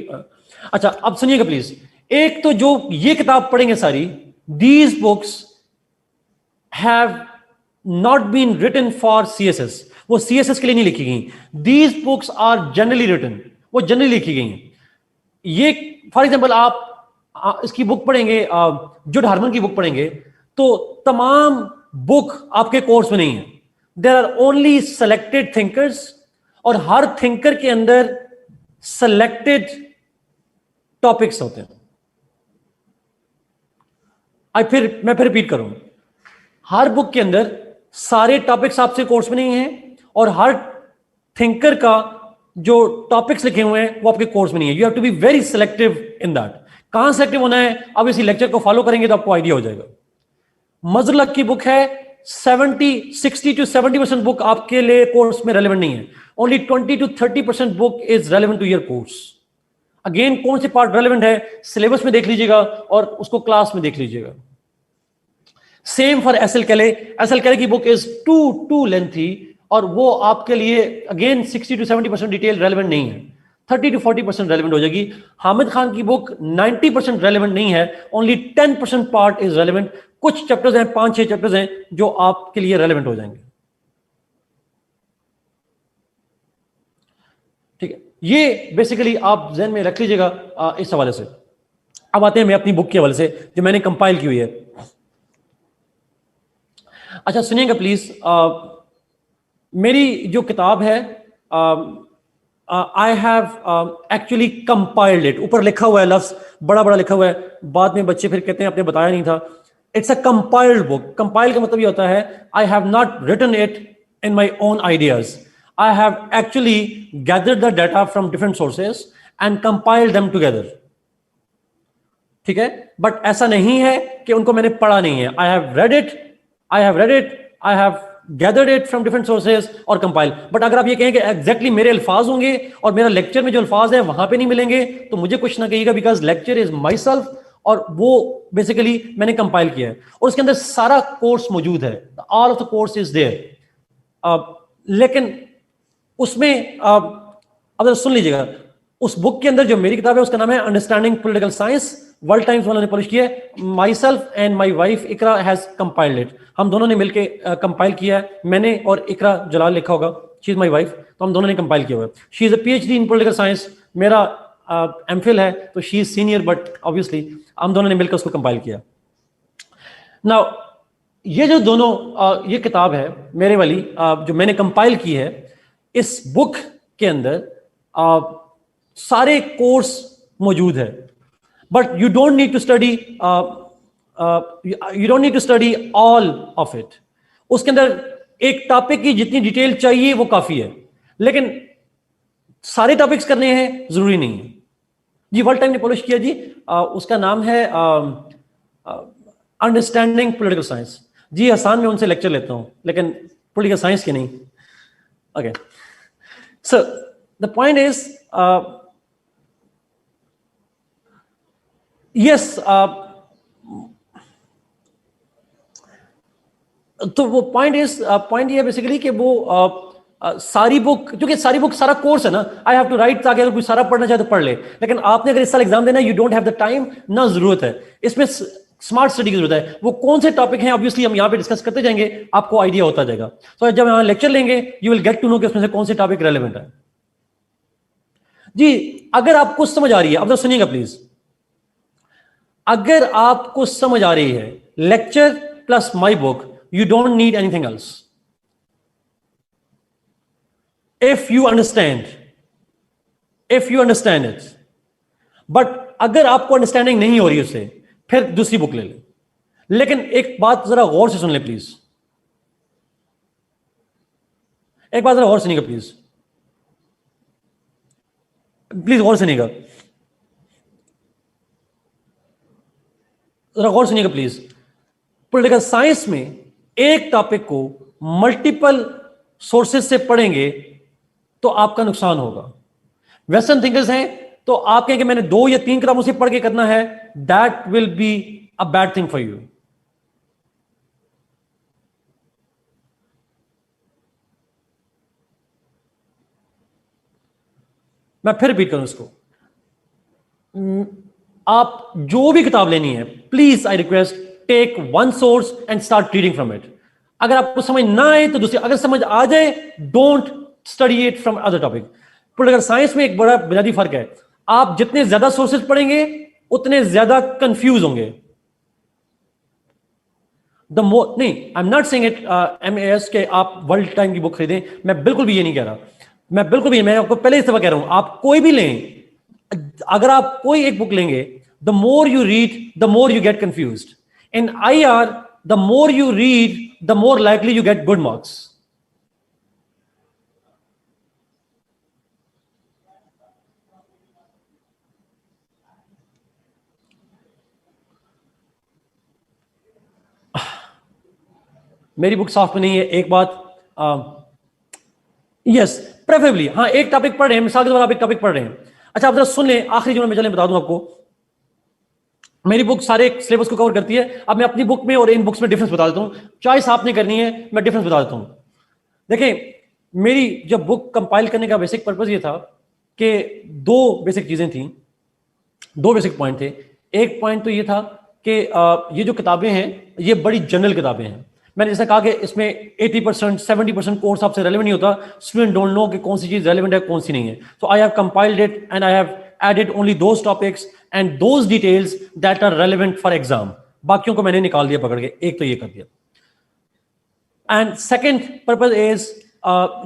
अच्छा, अब सुनिएगा प्लीज। एक तो जो ये किताब पढ़ेंगे सारी, these books have not been written for CSS, वो CSS के लिए नहीं लिखी गई। These books are generally written, वो जनरली लिखी गई हैं। ये फॉर एग्जाम्पल आप इसकी बुक पढ़ेंगे, जुड हार्मन की बुक पढ़ेंगे, तो तमाम बुक आपके कोर्स में नहीं है। There are only selected thinkers, और हर थिंकर के अंदर सेलेक्टेड टॉपिक्स होते हैं। मैं फिर रिपीट करूं, हर बुक के अंदर सारे टॉपिक्स आपसे कोर्स में नहीं है, और हर थिंकर का जो टॉपिक्स लिखे हुए हैं वो आपके कोर्स में नहीं है। You have to be very selective in that. कहां सिलेक्टिव होना है, अब इसी लेक्चर को फॉलो करेंगे तो आपको आइडिया हो जाएगा। मजरुल हक की बुक है 60 to 70% बुक आपके लिए कोर्स में रेलेवेंट नहीं है। Only 20 to 30% book is relevant to your course. Again, कौन से पार्ट रेलेवेंट है सिलेबस में देख लीजिएगा और उसको क्लास में देख लीजिएगा। Same for S.L. केले। S.L. केले की बुक इज टू लेंथी, और वो आपके लिए अगेन 60 to 70% डिटेल रेलेवेंट नहीं है, 30 to 40% रेलेवेंट हो जाएगी। हामिद खान की बुक 90% रेलेवेंट नहीं है, ओनली 10% पार्ट इज रेलेवेंट। कुछ चैप्टर्स हैं, 5-6 चैप्टर्स हैं जो आपके लिए रेलेवेंट हो जाएंगे। ठीक है, ये बेसिकली आप ज़हन में रख लीजिएगा इस हवाले से। अब आते हैं मैं अपनी बुक के हवाले से जो मैंने कंपाइल की हुई है। अच्छा सुनिएगा प्लीज, मेरी जो किताब है I have actually compiled it. ऊपर लिखा हुआ है, लफ्ज बड़ा बड़ा लिखा हुआ है, बाद में बच्चे फिर कहते हैं आपने बताया नहीं था। It's a compiled book. Compile का मतलब ये होता है I have not written it in my own ideas, I have actually gathered the data from different sources and compiled them together. ठीक है, बट ऐसा नहीं है कि उनको मैंने पढ़ा नहीं है। I have read it, I have read it, I have gathered it from different sources और कंपाइल। बट अगर आप ये कहें कि एग्जैक्टली मेरे अल्फाज होंगे और मेरा लेक्चर में जो अल्फाज है वहां पे नहीं मिलेंगे, तो मुझे कुछ ना कहिएगा, because lecture is my self और वो बेसिकली मैंने कंपाइल किया है और उसके अंदर सारा कोर्स मौजूद है, all of the course is there. लेकिन उसमें अब सुन लीजिएगा, उस बुक के अंदर जो मेरी किताब है उसका नाम है understanding political science, world times वालों ने पब्लिश किया है। Myself and my wife Iqra has compiled it. हम दोनों ने मिलकर कंपाइल किया है, मैंने और इकरा जलाल लिखा होगा, शी इज माई वाइफ, तो हम दोनों ने कंपाइल किया हुआ है। She is a PhD in political science, मेरा MPhil है, तो she is senior, but obviously हम दोनों ने मिलकर उसको कंपाइल किया। नाउ ये जो दोनों ये किताब है मेरे वाली जो मैंने कंपाइल की है, इस बुक के अंदर सारे कोर्स मौजूद है, but you don't need to study, you don't need to study all of it. उसके अंदर एक टॉपिक की जितनी डिटेल चाहिए वो काफी है, लेकिन सारे टॉपिक्स करने हैं जरूरी नहीं है जी। वर्ल्ड टाइम ने पब्लिश किया जी, उसका नाम है अंडरस्टैंडिंग पॉलिटिकल साइंस। जी आसान में उनसे लेक्चर लेता हूं, लेकिन पॉलिटिकल साइंस के नहीं। Okay, so the point is yes, तो वो पॉइंट ये बेसिकली कि वो सारी बुक, क्योंकि सारी बुक सारा कोर्स है ना, आई हैव टू राइट, ताकि अगर कोई सारा पढ़ना चाहे तो पढ़ ले। लेकिन आपने अगर इस साल एग्जाम देना है, you don't have the time, ना जरूरत है, इसमें स्मार्ट स्टडी की जरूरत है। वो कौन से टॉपिक हैं ऑब्वियसली हम यहाँ पे डिस्कस करते जाएंगे, आपको आइडिया होता जाएगा। तो जब यहाँ लेक्चर लेंगे you will get to know कि उसमें से कौन से टॉपिक रेलेवेंट है जी। अगर आपको समझ आ रही है, अब तो सुनिएगा प्लीज, अगर आपको समझ आ रही है lecture plus my book, you don't need anything else if you understand it। but अगर आपको अंडरस्टैंडिंग नहीं हो रही उससे, फिर दूसरी बुक ले लें। लेकिन एक बात जरा गौर से सुन ले प्लीज, एक बात जरा गौर सुनिएगा प्लीज, प्लीज गौर सुनिएगा, जरा गौर सुनिएगा प्लीज। पॉलिटिकल साइंस में एक टॉपिक को मल्टीपल सोर्सेज से पढ़ेंगे तो आपका नुकसान होगा। वेस्टर्न थिंकर्स हैं तो आप कहेंगे मैंने 2 या 3 किताबों से पढ़ के करना है, that will be a bad thing for you. मैं फिर रिपीट करूं इसको, आप जो भी किताब लेनी है, please I request take one source and start reading from it. अगर आपको समझ ना आए तो दूसरी, अगर समझ आ जाए don't study it from other topic. Political science में एक बड़ा बुनियादी फर्क है, आप जितने ज्यादा सोर्सेज पढ़ेंगे उतने ज्यादा कंफ्यूज होंगे। द मोर नहीं, I am not saying it MAS के आप वर्ल्ड टाइम की बुक खरीदें, मैं बिल्कुल भी ये नहीं कह रहा, मैं बिल्कुल भी, मैं आपको पहले इस दफा कह रहा हूं, आप कोई भी लें, अगर आप कोई एक बुक लेंगे, the more you read the more you get confused. In IR the more you read the more likely you get good marks। मेरी बुक साफ में नहीं है, एक बात, यस प्रेफरेबली, हाँ एक टॉपिक पढ़ रहे हैं, मिसाल के तौर पर आप एक टॉपिक पढ़ रहे हैं, अच्छा आप जरा सुन लें, आखिरी जो मैं चलें बता दूं आपको, मेरी बुक सारे सिलेबस को कवर करती है। अब मैं अपनी बुक में और इन बुक्स में डिफरेंस बता देता हूं, चॉइस आपने करनी है, मैं डिफरेंस बता देता हूं। देखिए मेरी जब बुक कंपाइल करने का बेसिक पर्पस ये था कि 2 बेसिक चीजें थी, 2 बेसिक पॉइंट थे। एक पॉइंट तो ये था कि ये जो किताबें हैं ये बड़ी जनरल किताबें हैं। मैंने जैसे कहा कि इसमें 80% 70% कोर्स आपसे रेलेवेंट नहीं होता, स्टूडेंट डोंट नो कि कौन सी चीज रेलेवेंट है कौन सी नहीं है। So I have compiled it and I have added only those topics and those details that are relevant for exam. बाकियों को मैंने निकाल दिया पकड़ के, एक तो ये कर दिया। एंड सेकेंड पर्पज इज,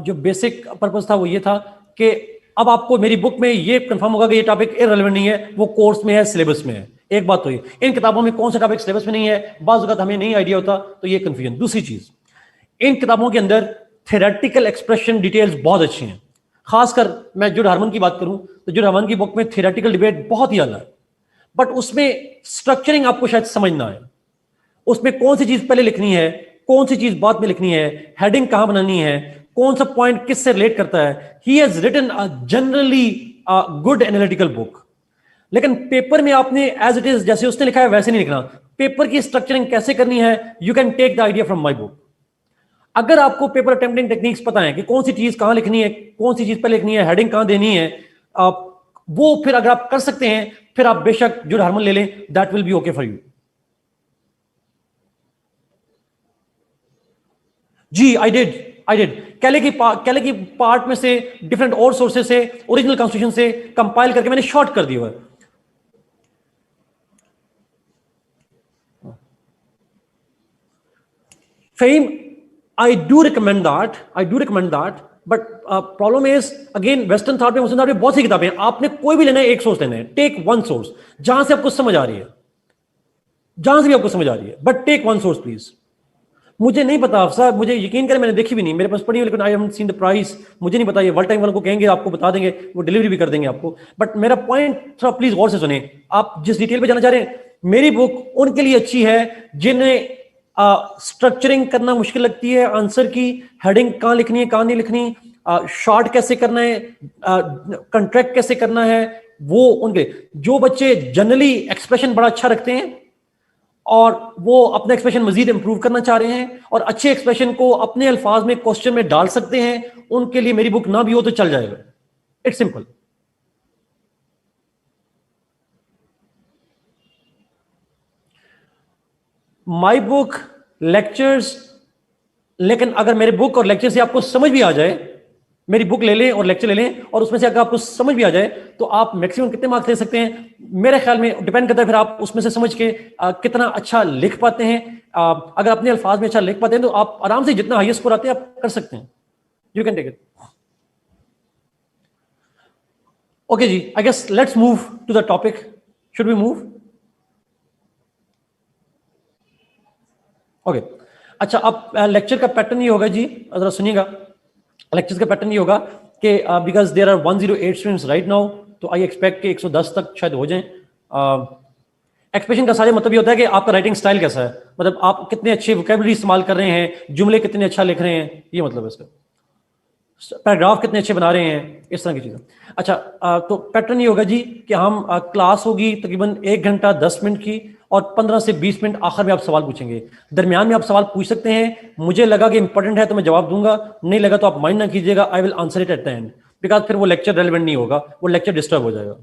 जो बेसिक पर्पज था वो ये था कि अब आपको मेरी बुक में ये कंफर्म होगा कि ये टॉपिक इररिलेवेंट नहीं है, वो कोर्स में है, सिलेबस में है। एक बात तो ये, इन किताबों में कौन सा टॉपिक सिलेबस में नहीं है, बाज़ वक़्त हमें नहीं आइडिया होता, तो ये कंफ्यूजन। दूसरी चीज, इन किताबों के अंदर थ्योरेटिकल एक्सप्रेशन डिटेल्स बहुत अच्छी हैं। खासकर मैं जुड हार्मन की बात करूं तो जुड हार्मन की बुक में थ्योरेटिकल डिबेट बहुत ही आला है, बट उसमें स्ट्रक्चरिंग आपको शायद समझ ना आए। उसमें कौन सी चीज पहले लिखनी है, कौन सी चीज बाद में लिखनी है, हेडिंग कहां बनानी है, कौन सा पॉइंट किससे रिलेट करता है। He has written a generally good analytical book, लेकिन पेपर में आपने एज इट इज जैसे उसने लिखा है वैसे नहीं लिखना। पेपर की स्ट्रक्चरिंग कैसे करनी है, you can take the idea from my book. अगर आपको पेपर अटेम्प्टिंग टेक्निक्स पता है कि कौन सी चीज कहां लिखनी है, कौन सी चीज पहले लिखनी है, हेडिंग कहां देनी है, वो फिर अगर आप कर सकते हैं, फिर आप बेशक जुड हार्मन ले लें, that will be okay for you. Ji I did कैले की पार्ट में से डिफरेंट और सोर्सेस से, ओरिजिनल कॉन्स्टिट्यूशन से कंपाइल करके मैंने शॉर्ट कर दिया है। Fahim, I do recommend that, but problem is again western thought में बहुत सी किताबें हैं। आपने कोई भी लेना है, एक सोर्स लेना है, टेक वन सोर्स जहां से आपको समझ आ रही है, but take one source please. मुझे नहीं पता साहब, मुझे यकीन करें मैंने देखी भी नहीं, मेरे पास पड़ी है, लेकिन I haven't seen the price. मुझे नहीं पता, ये वर्ल्ड टाइम वालों को कहेंगे आपको बता देंगे, वो डिलीवरी भी कर देंगे आपको। बट मेरा पॉइंट थोड़ा प्लीज गौर से सुने, आप जिस डिटेल पे जाना चाह रहे हैं, मेरी बुक उनके लिए अच्छी है जिन्हें स्ट्रक्चरिंग करना मुश्किल लगती है, आंसर की हेडिंग कहां लिखनी है कहां नहीं लिखनी, शॉर्ट कैसे करना है, कंट्रैक्ट कैसे करना है, वो उनके। जो बच्चे जनरली एक्सप्रेशन बड़ा अच्छा रखते हैं और वो अपना एक्सप्रेशन मजीद इंप्रूव करना चाह रहे हैं और अच्छे एक्सप्रेशन को अपने अल्फाज में क्वेश्चन में डाल सकते हैं, उनके लिए मेरी बुक ना भी हो तो चल जाएगा। It's simple. My book, lectures, लेकिन अगर मेरे बुक और लेक्चर से आपको समझ भी आ जाए, मेरी बुक ले लें और लेक्चर ले लें और उसमें से अगर आपको समझ भी आ जाए, तो आप मैक्सिमम कितने मार्क्स ले सकते हैं, मेरे ख्याल में डिपेंड करता है फिर आप उसमें से समझ के कितना अच्छा लिख पाते हैं। अगर अपने अल्फाज में अच्छा लिख पाते हैं तो आप आराम से जितना हाईएस्ट स्कोर आते हैं आप कर सकते हैं। You can take it. Okay ji, I guess let's move to the topic. Should we move? Okay, अच्छा, अब लेक्चर का पैटर्न ये होगा जी, जरा सुनिएगा। लेक्चर्स का पैटर्न ये होगा कि because there are 108 students right now, तो आई एक्सपेक्ट कि 110 तक शायद हो जाएं। एक्सप्रेशन का सारे मतलब ये होता है कि आपका राइटिंग स्टाइल कैसा है, मतलब आप कितने अच्छे वोकेबलरी इस्तेमाल कर रहे हैं, जुमले कितने अच्छा लिख रहे हैं, ये मतलब है इसका। पैराग्राफ कितने अच्छे बना रहे हैं, इस तरह की चीज़ें। अच्छा, तो पैटर्न ये होगा जी कि हम क्लास होगी तकरीबन 1 घंटा 10 मिनट की और 15 से 20 मिनट आखिर में आप सवाल पूछेंगे। दरमियान में आप सवाल पूछ सकते हैं, मुझे लगा कि इंपॉर्टेंट है तो मैं जवाब दूंगा, नहीं लगा तो आप माइंड ना कीजिएगा, I will answer it at the end, because फिर वो लेक्चर रेलिवेंट नहीं होगा, वो लेक्चर डिस्टर्ब हो जाएगा।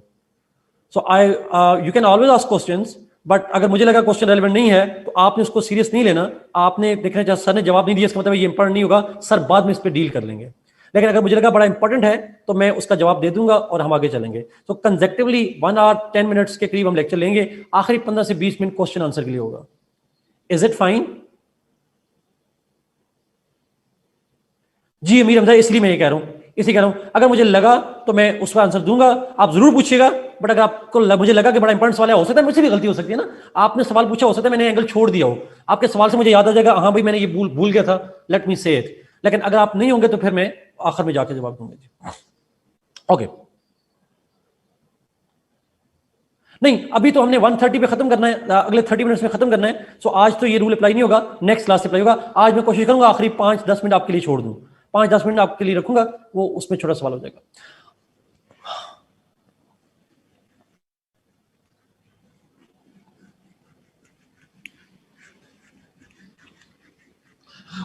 So you can always ask questions, but अगर मुझे लगा क्वेश्चन रेलिवेंट नहीं है तो आपने उसको सीरियस नहीं लेना। आपने देखना चाहिए सर ने जवाब नहीं दिया इसका मतलब ये इंपॉर्टेंट नहीं होगा, सर बाद में इस पर डील कर लेंगे। लेकिन अगर मुझे लगा बड़ा इंपॉर्टेंट है तो मैं उसका जवाब दे दूंगा और हम आगे चलेंगे। तो कंसेक्टिवली 1 आवर 10 मिनट्स के करीब हम लेक्चर लेंगे, आखिरी 15 से 20 मिनट क्वेश्चन आंसर के लिए होगा। Is it fine? जी अमीर हमजा, इसलिए मैं ये कह रहा हूं, अगर मुझे लगा तो मैं उसका आंसर दूंगा, आप जरूर पूछिएगा। बट अगर आपको मुझे लगा कि बड़ा इंपॉर्टेंट सवाल है, हो सकता है मुझसे भी गलती हो सकती है ना, आपने सवाल पूछा, हो सकता है मैंने एंगल छोड़ दिया हो, आपके सवाल से मुझे याद आ जाएगा हाँ भाई मैंने ये भूल गया था, लेट मी से इट। लेकिन अगर आप नहीं होंगे तो फिर मैं आखिर में जाके जवाब दूंगा। ओके, नहीं अभी तो हमने 1:30 पे खत्म करना है, अगले 30 मिनट्स में खत्म करना है। सो आज तो ये रूल अप्लाई नहीं होगा, नेक्स्ट क्लास से अप्लाई होगा। आज मैं कोशिश करूंगा आखिरी 5-10 मिनट आपके लिए छोड़ दूं, 5-10 मिनट आपके लिए रखूंगा, वो उसमें छोटा सवाल हो जाएगा।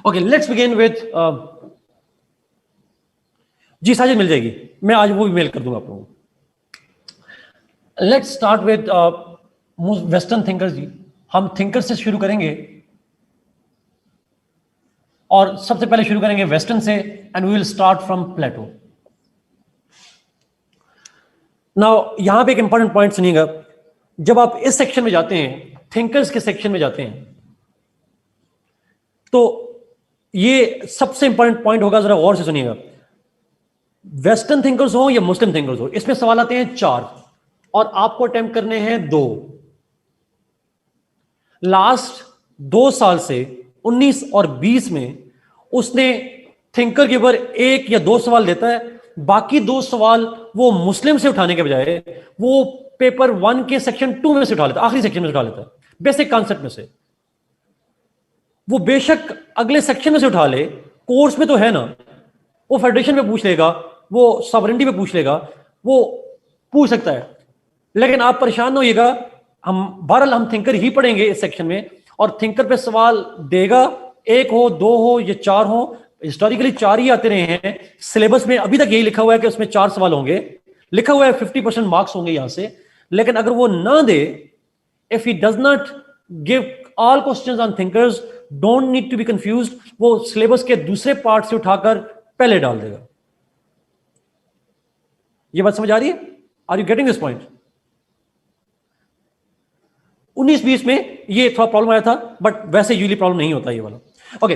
ओके, लेट्स बिगिन विद, जी साजिद मिल जाएगी, मैं आज वो भी मेल कर दूंगा आप लोगों को। Let's start with western thinkers जी। हम थिंकर से शुरू करेंगे और सबसे पहले शुरू करेंगे वेस्टर्न से, and we will start from Plato. Now यहां पे एक इंपॉर्टेंट पॉइंट सुनिएगा, जब आप इस सेक्शन में जाते हैं, थिंकर्स के सेक्शन में जाते हैं, तो ये सबसे इंपॉर्टेंट पॉइंट होगा, जरा गौर से सुनिएगा। वेस्टर्न थिंकर्स हो या मुस्लिम थिंकर्स हो, इसमें सवाल आते हैं 4 और आपको अटेम्प्ट करने हैं 2। लास्ट 2 साल से 19 और 20 में उसने थिंकर के ऊपर 1 या 2 सवाल देता है, बाकी 2 सवाल वो मुस्लिम से उठाने के बजाय वो पेपर 1 के सेक्शन 2 में से उठा लेता है, आखिरी सेक्शन में से उठा लेता है, बेसिक कॉन्सेप्ट में से। वो बेशक अगले सेक्शन में से उठा ले, कोर्स में तो है ना, वो फेडरेशन में पूछ लेगा, वो सॉवरेनिटी में पूछ लेगा, वो पूछ सकता है। लेकिन आप परेशान न होइएगा, हम बहरहाल हम थिंकर ही पढ़ेंगे इस सेक्शन में, और थिंकर पे सवाल देगा, 1 हो 2 हो या 4 हो। हिस्टोरिकली 4 ही आते रहे हैं, सिलेबस में अभी तक यही लिखा हुआ है कि उसमें 4 सवाल होंगे, लिखा हुआ है 50% मार्क्स होंगे यहां से। लेकिन अगर वो ना दे, if he does not give all questions on thinkers, don't need to be confused, वो सिलेबस के दूसरे पार्ट से उठाकर पहले डाल देगा। ये बात समझ आ रही है? Are you getting this point? 19-20 में ये थोड़ा प्रॉब्लम आया था, बट वैसे यूजली प्रॉब्लम नहीं होता ये वाला। ओके,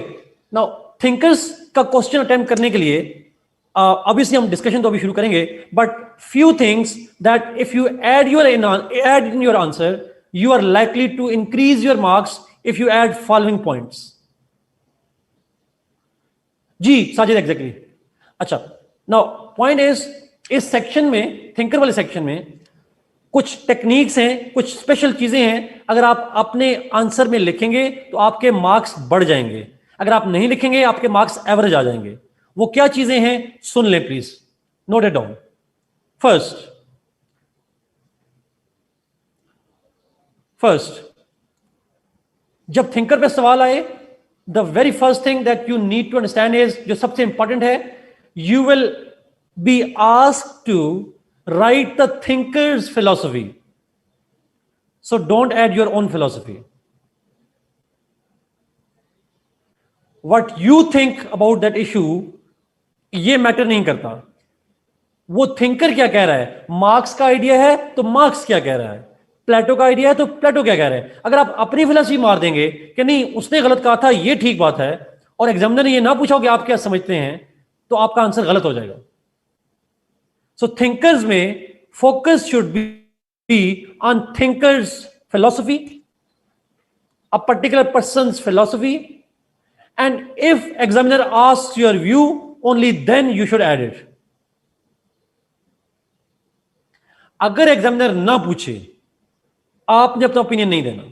नाउ थिंकर्स का क्वेश्चन अटेम्प्ट करने के लिए ऑब्वियसली हम डिस्कशन तो अभी शुरू करेंगे, but few things that if you add in your answer, you are likely to increase your marks if you add following points. Ji Sajid, exactly. अच्छा, नाउ पॉइंट इज, इस सेक्शन में, थिंकर वाले सेक्शन में कुछ टेक्निक्स हैं, कुछ स्पेशल चीजें हैं। अगर आप अपने आंसर में लिखेंगे तो आपके मार्क्स बढ़ जाएंगे, अगर आप नहीं लिखेंगे आपके मार्क्स एवरेज आ जाएंगे। वो क्या चीजें हैं, सुन लें please, note it down. First, जब थिंकर पे सवाल आए, the very first thing that you need to understand is, जो सबसे इंपॉर्टेंट है, you will be asked to write the thinker's philosophy, so don't add your own philosophy. What you think about that issue, ये मैटर नहीं करता। वो थिंकर क्या कह रहा है, मार्क्स का आइडिया है तो मार्क्स क्या कह रहा है, प्लेटो का आइडिया है तो प्लेटो क्या कह रहे हैं। अगर आप अपनी फिलॉसफी मार देंगे कि नहीं उसने गलत कहा था, ये ठीक बात है, और एग्जामिनर ने ये ना पूछा कि आप क्या समझते हैं, तो आपका आंसर गलत हो जाएगा। सो थिंकर्स में focus should be on thinker's philosophy, a particular person's philosophy, and if examiner asks your view, only then you should add it. अगर एग्जामिनर ना पूछे, आपने अपना ओपिनियन नहीं देना।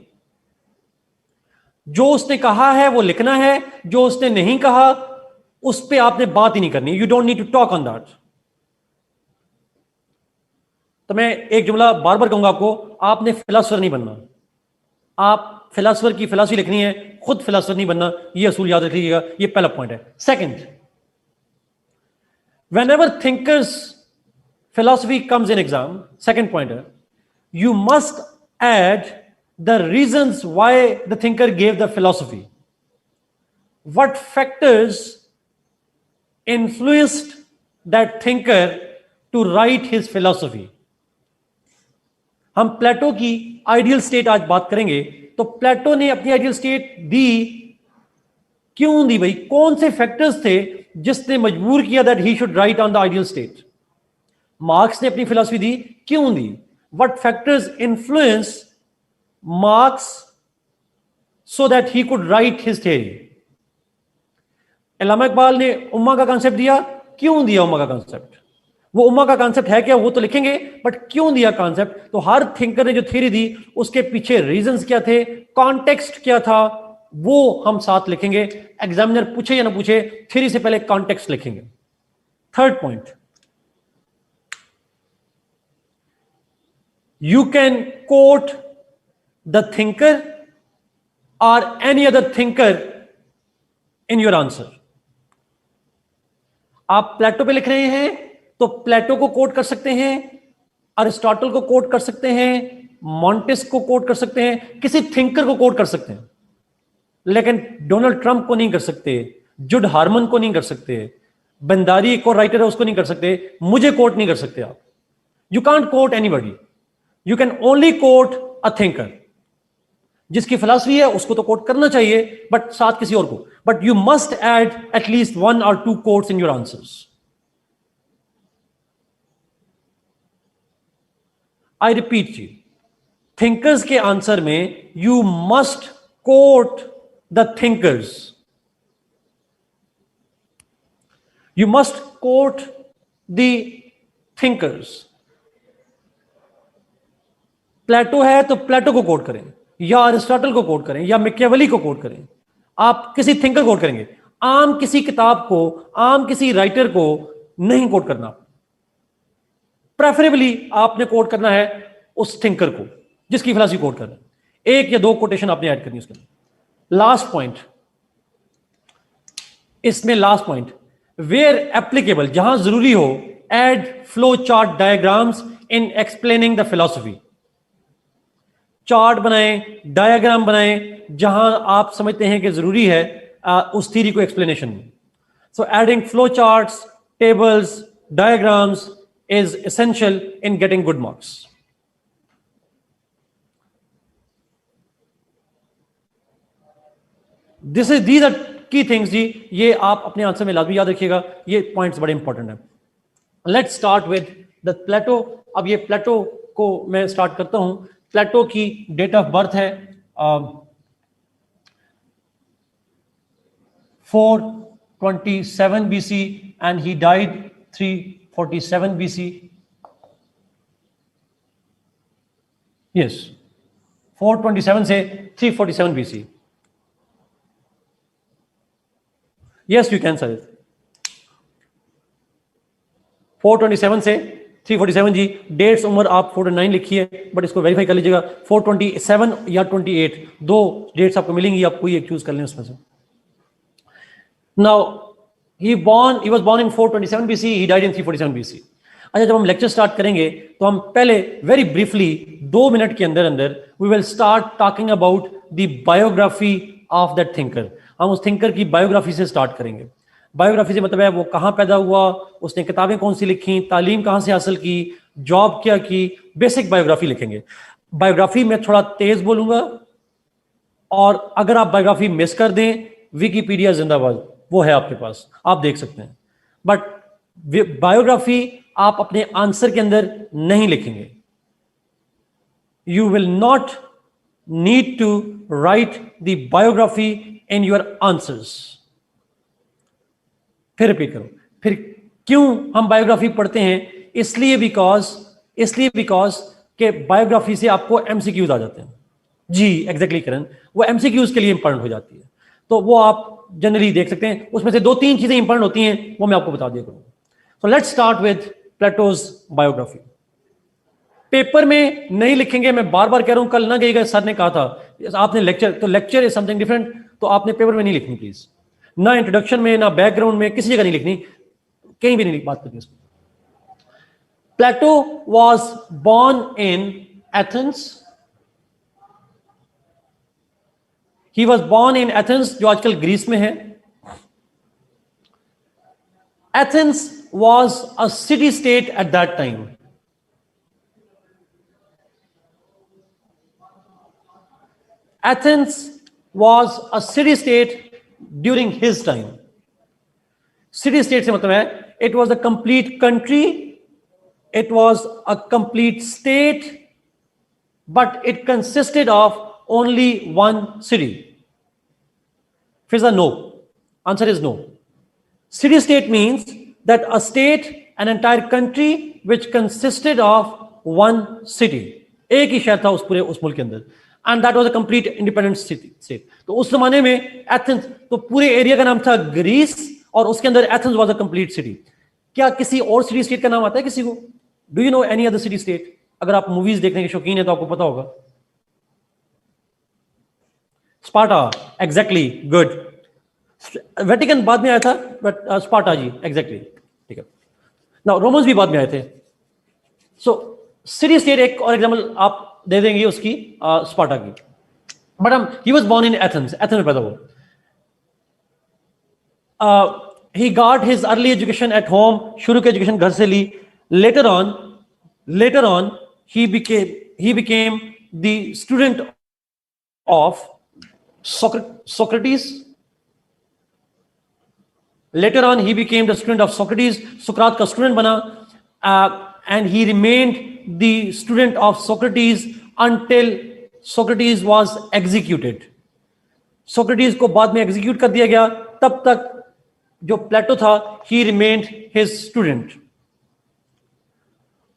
जो उसने कहा है वो लिखना है, जो उसने नहीं कहा उस पर आपने बात ही नहीं करनी। You don't need to talk on that. तो मैं एक जुमला बार बार कहूंगा आपको, आपने फिलोसोफर नहीं बनना। आप फिलोसोफर की फिलॉसफी लिखनी है, खुद फिलोसोफर नहीं बनना। ये असूल याद रख लीजिएगा, ये पहला पॉइंट है। Second, whenever thinkers philosophy comes in exam, second pointer, you must add the reasons why the thinker gave the philosophy. What factors influenced that thinker to write his philosophy? हम प्लेटो की आइडियल स्टेट आज बात करेंगे। तो प्लेटो ने अपनी आइडियल स्टेट दी, क्यों दी भाई? कौन से फैक्टर्स थे जिसने मजबूर किया that he should write on the ideal state? Marx ने अपनी फिलॉसफी दी, क्यों दी? What factors influence Marx so that he could write his theory? Allama Iqbal ने उम्मा का कॉन्सेप्ट दिया, क्यों दिया उम्मा का कॉन्सेप्ट? वो उम्मा का कॉन्सेप्ट है क्या, वो तो लिखेंगे, बट क्यों दिया कॉन्सेप्ट? तो हर थिंकर ने जो थ्योरी दी उसके पीछे रीजंस क्या थे, कॉन्टेक्स्ट क्या था, वो हम साथ लिखेंगे। एग्जामिनर पूछे या ना पूछे, थ्योरी से पहले कॉन्टेक्स्ट लिखेंगे। Third point, you can quote the thinker or any other thinker in your answer. आप प्लेटो पे लिख रहे हैं तो प्लेटो को कोट कर सकते हैं, अरिस्टोटल को कोट कर सकते हैं, मॉन्टेस्क को कोट कर सकते हैं, किसी थिंकर को कोट कर सकते हैं, लेकिन डोनाल्ड ट्रंप को नहीं कर सकते, जुड हार्मन को नहीं कर सकते, बंदारी को राइटर है उसको नहीं कर सकते, मुझे कोट नहीं कर सकते आप. You can't quote anybody, you can only quote a thinker. जिसकी फिलॉसफी है उसको तो कोट करना चाहिए, बट साथ किसी और को. But you must add at least 1 or 2 quotes in your answers. I repeat जी, थिंकर्स के आंसर में you must quote the thinkers, you must quote the thinkers. Plato है तो प्लेटो को कोट करें, या अरिस्टोटल को कोट करें, या मैकियावेली को कोट करें. आप किसी थिंकर कोट करेंगे, आम किसी किताब को, आम किसी राइटर को नहीं कोट करना. प्रेफरेबली आपने कोट करना है उस थिंकर को जिसकी फिलॉसफी कोट करना है. 1 या 2 कोटेशन आपने ऐड करनी है उसके लिए. लास्ट पॉइंट, इसमें लास्ट पॉइंट, वेयर एप्लीकेबल, जहां जरूरी हो, add flow chart diagrams in explaining the philosophy. Chart बनाएं, डायग्राम बनाएं, जहां आप समझते हैं कि जरूरी है उस थ्योरी को एक्सप्लेनेशन में. So adding flow charts, tables, diagrams is essential in getting good marks. These are key things जी. ये आप अपने आंसर में लाजमी याद रखिएगा, ये पॉइंट्स बड़े इंपॉर्टेंट हैं. लेट्स स्टार्ट विद द प्लेटो. अब ये प्लेटो को मैं स्टार्ट करता हूं. प्लेटो की डेट ऑफ बर्थ है 427 BC and he died 347 BC. Yes, 427 से 347 BC. Yes, you can say it. 427 से 347 जी. डेट्स उम्र आप 49 लिखिए, बट इसको वेरीफाई कर लीजिएगा. 427 या 28, 2 डेट्स आपको मिलेंगी, आप कोई एक चूज कर लें उसमें से. Now he was born in 427 BC, he died in 347 BC. अच्छा, जब हम लेक्चर स्टार्ट करेंगे तो हम पहले वेरी ब्रीफली 2 मिनट के अंदर अंदर we will start talking about the biography of that thinker. हम उस थिंकर की बायोग्राफी से स्टार्ट करेंगे. बायोग्राफी से मतलब है वो कहाँ पैदा हुआ, उसने किताबें कौन सी लिखी, तालीम कहाँ से हासिल की, जॉब क्या की, बेसिक बायोग्राफी लिखेंगे. बायोग्राफी में थोड़ा तेज बोलूंगा, और अगर आप बायोग्राफी मिस कर दें, विकीपीडिया जिंदाबाद, वो है आपके पास, आप देख सकते हैं. बट बायोग्राफी आप अपने आंसर के अंदर नहीं लिखेंगे. You will not need to write the biography in your answers. फिर रिपीट करो. फिर क्यों हम बायोग्राफी पढ़ते हैं? इसलिए बिकॉज के बायोग्राफी से आपको एमसीक्यूज आ जाते हैं. जी एग्जैक्टली करण, वो एमसीक्यूज के लिए इंपॉर्टेंट हो जाती है. तो वो आप जनरली देख सकते हैं. उसमें से 2-3 चीजें इंपॉर्टेंट होती हैं, वो मैं आपको बता दिया करूँ. So let's start with Plato's biography. Paper में नहीं लिखेंगे, मैं बार बार कह रहा हूं. कल ना गएगा, सर ने कहा था आपने लेक्चर इज समथिंग डिफरेंट, तो आपने पेपर में नहीं लिखनी प्लीज. ना इंट्रोडक्शन में, ना बैकग्राउंड में, किसी जगह नहीं लिखनी, कहीं भी नहीं बात करनी उसमें. Plato was born in Athens. He was born in Athens, जो आजकल ग्रीस में है. Athens was a city state at that time. Athens was a city state during his time. City state से मतलब है it was a complete country, it was a complete state, but it consisted of only one city. Fizza, no. Answer is no. City state means that a state, an entire country which consisted of one city. एक ही शहर था उस मुल्क के अंदर. And that was a complete independent state. तो उस जमाने में एथेंस, तो पूरे एरिया का नाम था ग्रीस, और उसके अंदर Athens was a complete city. क्या किसी और सिटी स्टेट का नाम आता है किसी को? Do you know any other city state? अगर आप मूवीज देखने के शौकीन है तो आपको पता होगा. Sparta, exactly, good. वेटिकन बाद में आया था, बट स्पार्टा जी एग्जैक्टली, ठीक है. नाउ रोमन्स भी बाद में आए थे. सो सिटी स्टेट एक और एग्जांपल आप दे देंगे उसकी स्पार्टा की, but he was born in Athens, Athens में पैदा हुआ. He got his early education at home. शुरू की एजुकेशन घर से ली. Later on, he became the student of Socrates. Later on, he became the student of Socrates. सुकरात का स्टूडेंट बना, and he remained the student of Socrates until Socrates was executed. Socrates को बाद में एग्जीक्यूट कर दिया गया. तब तक जो प्लेटो था, he remained his student.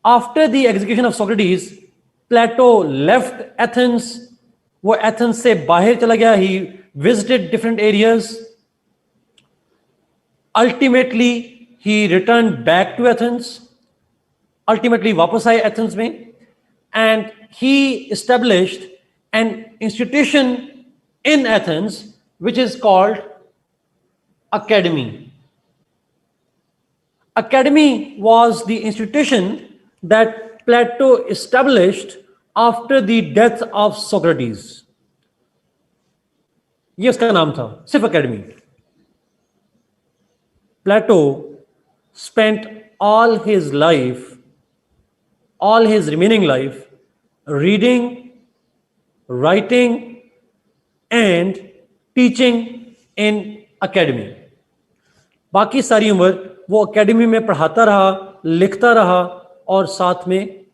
After the execution of Socrates, Plato left Athens. वो एथेंस से बाहर चला गया. He visited different areas. Ultimately, he returned back to Athens. Ultimately, वापस आए एथेंस में, and he established an institution in Athens which is called academy. Academy was the institution that Plato established after the death of Socrates. ये उसका नाम था, सिर्फ academy. Plato spent all his life, all his remaining life, reading, writing, and teaching in academy. बाकी सारी उम्र वो एकेडमी में पढ़ाता रहा, लिखता रहा और साथ में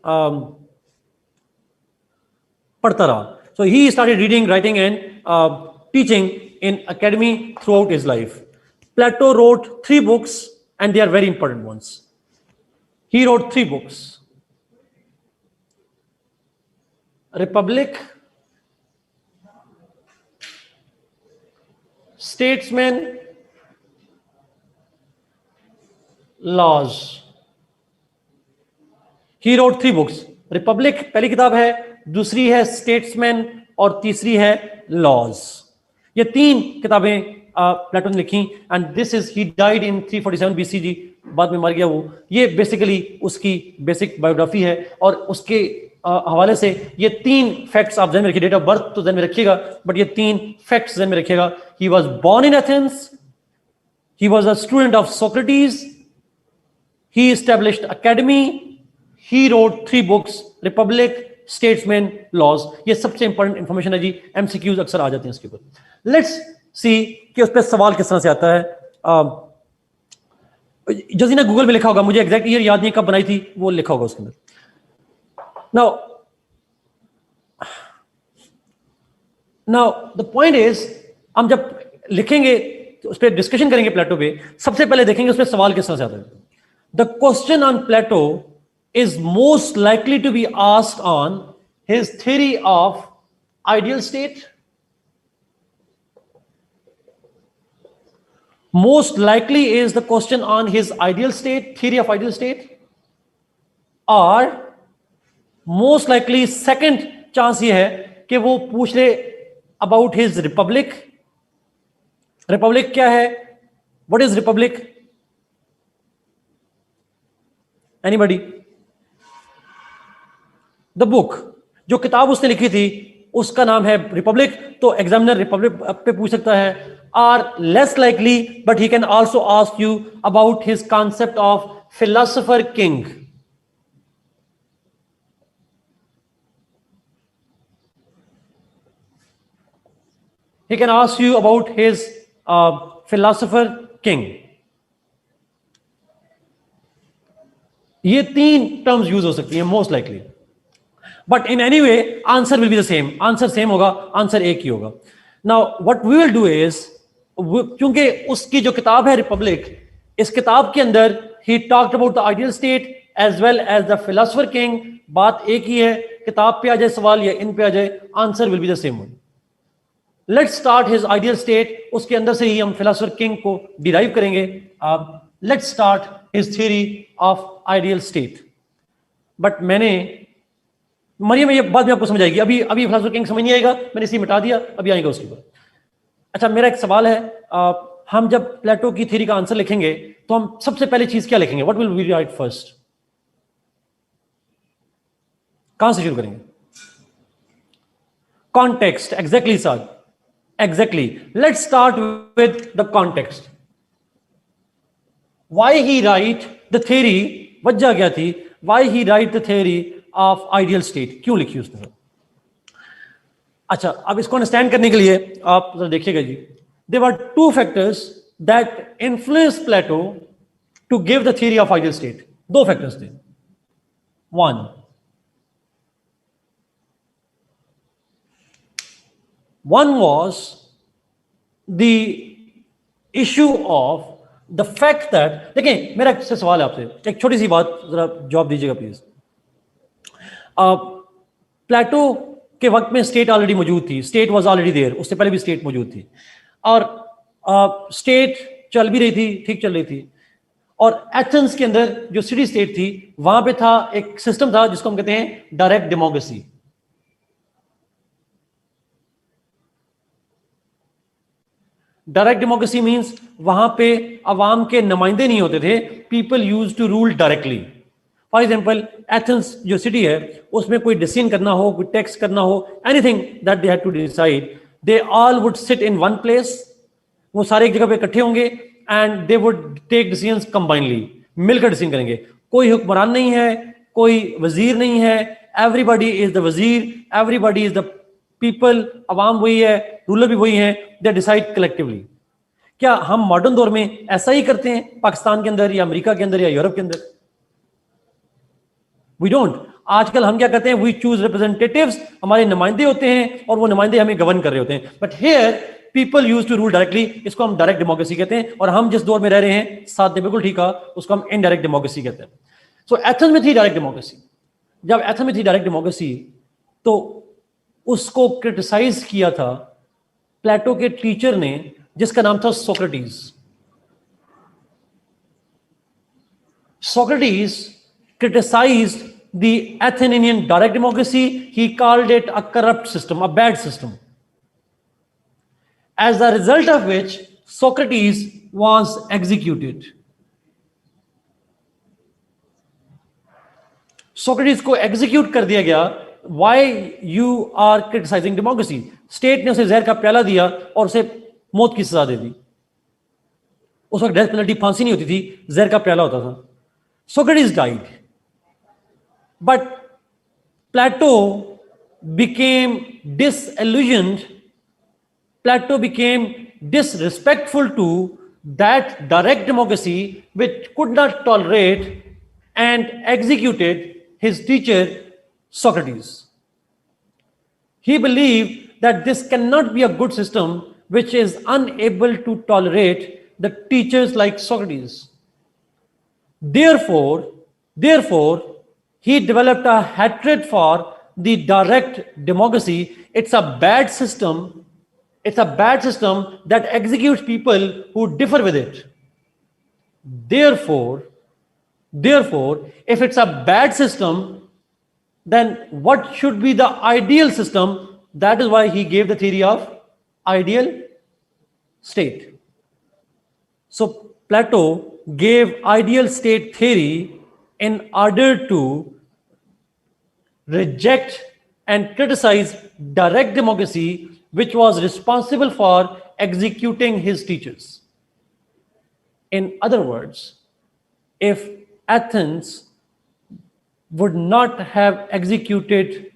पढ़ता रहा. So he started reading, writing and teaching in academy throughout his life. Plato wrote 3 books and they are very important ones. He wrote 3 books. Republic, Statesman, Laws. He wrote 3 books. Republic पहली किताब है, दूसरी है Statesman और तीसरी है Laws. ये 3 किताबें प्लेटो ने लिखी. And this is, he died in 347 BCG, बाद में मर गया वो. ये बेसिकली उसकी बेसिक बायोग्राफी है. और उसके हवाले से ये 3 फैक्ट्स आप ध्यान में रखिए. डेट ऑफ बर्थ तो ध्यान में रखिएगा, बट ये 3 फैक्ट्स ध्यान में रखिएगा. He was born in Athens, he was a student of Socrates, he established Academy, he wrote 3 books, Republic, Statesman, Laws. ये सबसे इंपॉर्टेंट इंफॉर्मेशन है जी. एमसीक्यूज अक्सर आ जाते हैं इसके ऊपर. लेट्स सी कि उस पर सवाल किस तरह से आता है. जजीना गूगल में लिखा होगा, मुझे एग्जैक्ट ईयर याद नहीं कब बनाई थी, वो लिखा होगा उसके अंदर. नाउ द पॉइंट इज, हम जब लिखेंगे तो उस पर डिस्कशन करेंगे प्लेटो पे, सबसे पहले देखेंगे उस पर सवाल किस तरह से आता है. The question on Plato is most likely to be asked on his theory of ideal state. Most likely is the question on his ideal state, theory of ideal state, or most likely second chance ये है कि वो पूछ ले about his republic. Republic क्या है? What is republic? Anybody? The book, जो किताब उसने लिखी थी उसका नाम है रिपब्लिक. तो एग्जामिनर रिपब्लिक पे पूछ सकता है. Or less likely, but he can also ask you about his concept of philosopher king. He can ask you about his philosopher king. ये 3 टर्म्स यूज हो सकती हैं most likely. But in any way, answer will be the same. Answer same होगा, आंसर एक ही होगा. Now, what we will do is, क्योंकि उसकी जो किताब है रिपब्लिक, इस किताब के अंदर he talked about the ideal state as well as the philosopher king. बात एक ही है. किताब पे आ जाए सवाल या इन पे आ जाए, answer will be the same one. Let's start his ideal state. उसके अंदर से ही हम philosopher king को derive करेंगे. Let's start his theory of ideal state. But मैंने मरियम, ये बात भी आपको समझ आएगी. अभी फिलोसोफर किंग समझ नहीं आएगा, मैंने इसी मिटा दिया, अभी आएगा उसके ऊपर. अच्छा, मेरा एक सवाल है. हम जब प्लेटो की थ्योरी का आंसर लिखेंगे तो हम सबसे पहले चीज क्या लिखेंगे? What will we write first? कहां से शुरू करेंगे? Context, exactly, sir. Exactly. Let's start with the context. Why he write the theory? वजह क्या थी? Why he write the theory of ideal state? क्यों लिखी उसने? अच्छा, अब इसको अंडरस्टैंड करने के लिए आप जरा देखिएगा जी. There were two factors that influenced Plato to give the theory of ideal state. दो factors थे. One was the issue of the fact that, देखें मेरा से सवाल है आपसे, एक छोटी सी बात जरा जवाब दीजिएगा प्लीज. प्लेटो के वक्त में स्टेट ऑलरेडी मौजूद थी, स्टेट वाज ऑलरेडी देयर, उससे पहले भी स्टेट मौजूद थी, और स्टेट चल भी रही थी, ठीक चल रही थी. और एथेंस के अंदर जो सिटी स्टेट थी, वहां पे था एक सिस्टम था जिसको हम कहते हैं direct democracy. Direct democracy means वहां पे अवाम के नुमाइंदे नहीं होते थे, people use to rule directly. For example Athens जो सिटी है, उसमें कोई डिसीजन करना हो, कोई टैक्स करना हो, anything that they had to decide, they all would sit in one place. वो सारे एक जगह पे इकट्ठे होंगे and they would take decisions combinely, मिलकर डिसीजन करेंगे. कोई हुक्मरान नहीं है, कोई वजीर नहीं है, एवरीबॉडी इज द वजीर, एवरीबॉडी इज द पीपल, अवाम वही है, रूलर भी वही है, दे डिसाइड कलेक्टिवली. क्या हम मॉडर्न दौर में ऐसा ही करते हैं पाकिस्तान के अंदर या अमेरिका के अंदर या यूरोप के अंदर? We don't. आजकल हम क्या करते हैं, वी चूज रिप्रेजेंटेटिव्स, हमारे नुमाइंदे होते हैं और वो नुमाइंदे हमें गवर्न कर रहे होते हैं. But here people use to rule directly, इसको हम डायरेक्ट डेमोक्रेसी कहते हैं. और हम जिस दौर में रह रहे हैं, साथ में बिल्कुल ठीक है, उसको हम इनडायरेक्ट डेमोक्रेसी कहते हैं. सो एथेंस में थी डायरेक्ट डेमोक्रेसी. जब एथेंस में थी डायरेक्ट डेमोक्रेसी, तो उसको क्रिटिसाइज किया था प्लेटो के टीचर ने, जिसका नाम था Socrates. Socrates criticized the Athenian direct democracy. He called it a corrupt system, a bad system. As a result of which, Socrates was executed. Socrates को execute कर दिया गया. Why you are criticizing democracy? State ने उसे जहर का प्याला दिया और उसे मौत की सजा दे दी. उस वक्त डेथ पेनल्टी फांसी नहीं होती थी, जहर का प्याला होता था. Socrates died. But Plato became disillusioned. Plato became disrespectful to that direct democracy which could not tolerate and executed his teacher Socrates. He believed that this cannot be a good system which is unable to tolerate the teachers like Socrates. Therefore, he developed a hatred for the direct democracy. It's a bad system. It's a bad system that executes people who differ with it. Therefore, if it's a bad system, then what should be the ideal system? That is why he gave the theory of ideal state. So Plato gave ideal state theory in order to reject and criticize direct democracy, which was responsible for executing his teachers. In other words, if Athens would not have executed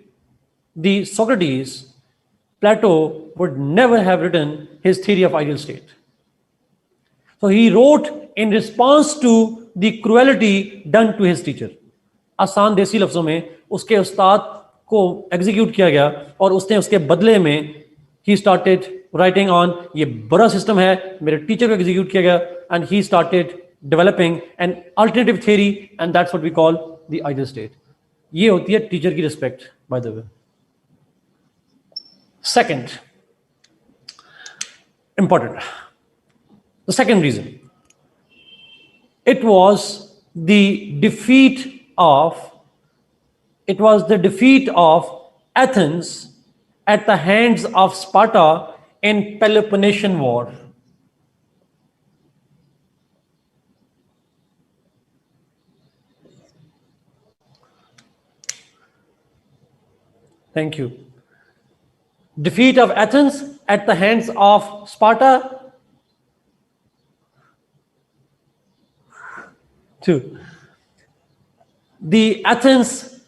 the Socrates, Plato would never have written his theory of ideal state. So he wrote in response to the cruelty done to his teacher. आसान देसी लफ्जों में उसके उस्ताद को एग्जीक्यूट किया गया और उसने उसके बदले में he started writing on ये बुरा सिस्टम है, मेरे टीचर को एग्जीक्यूट किया गया, and he started developing an alternative theory, and that's what we call the ideal state. ये होती है टीचर की respect, by the way. Second, important. The second reason, it was the defeat of Athens at the hands of Sparta in Peloponnesian War. Thank you. defeat of Athens at the hands of Sparta. 2. The Athens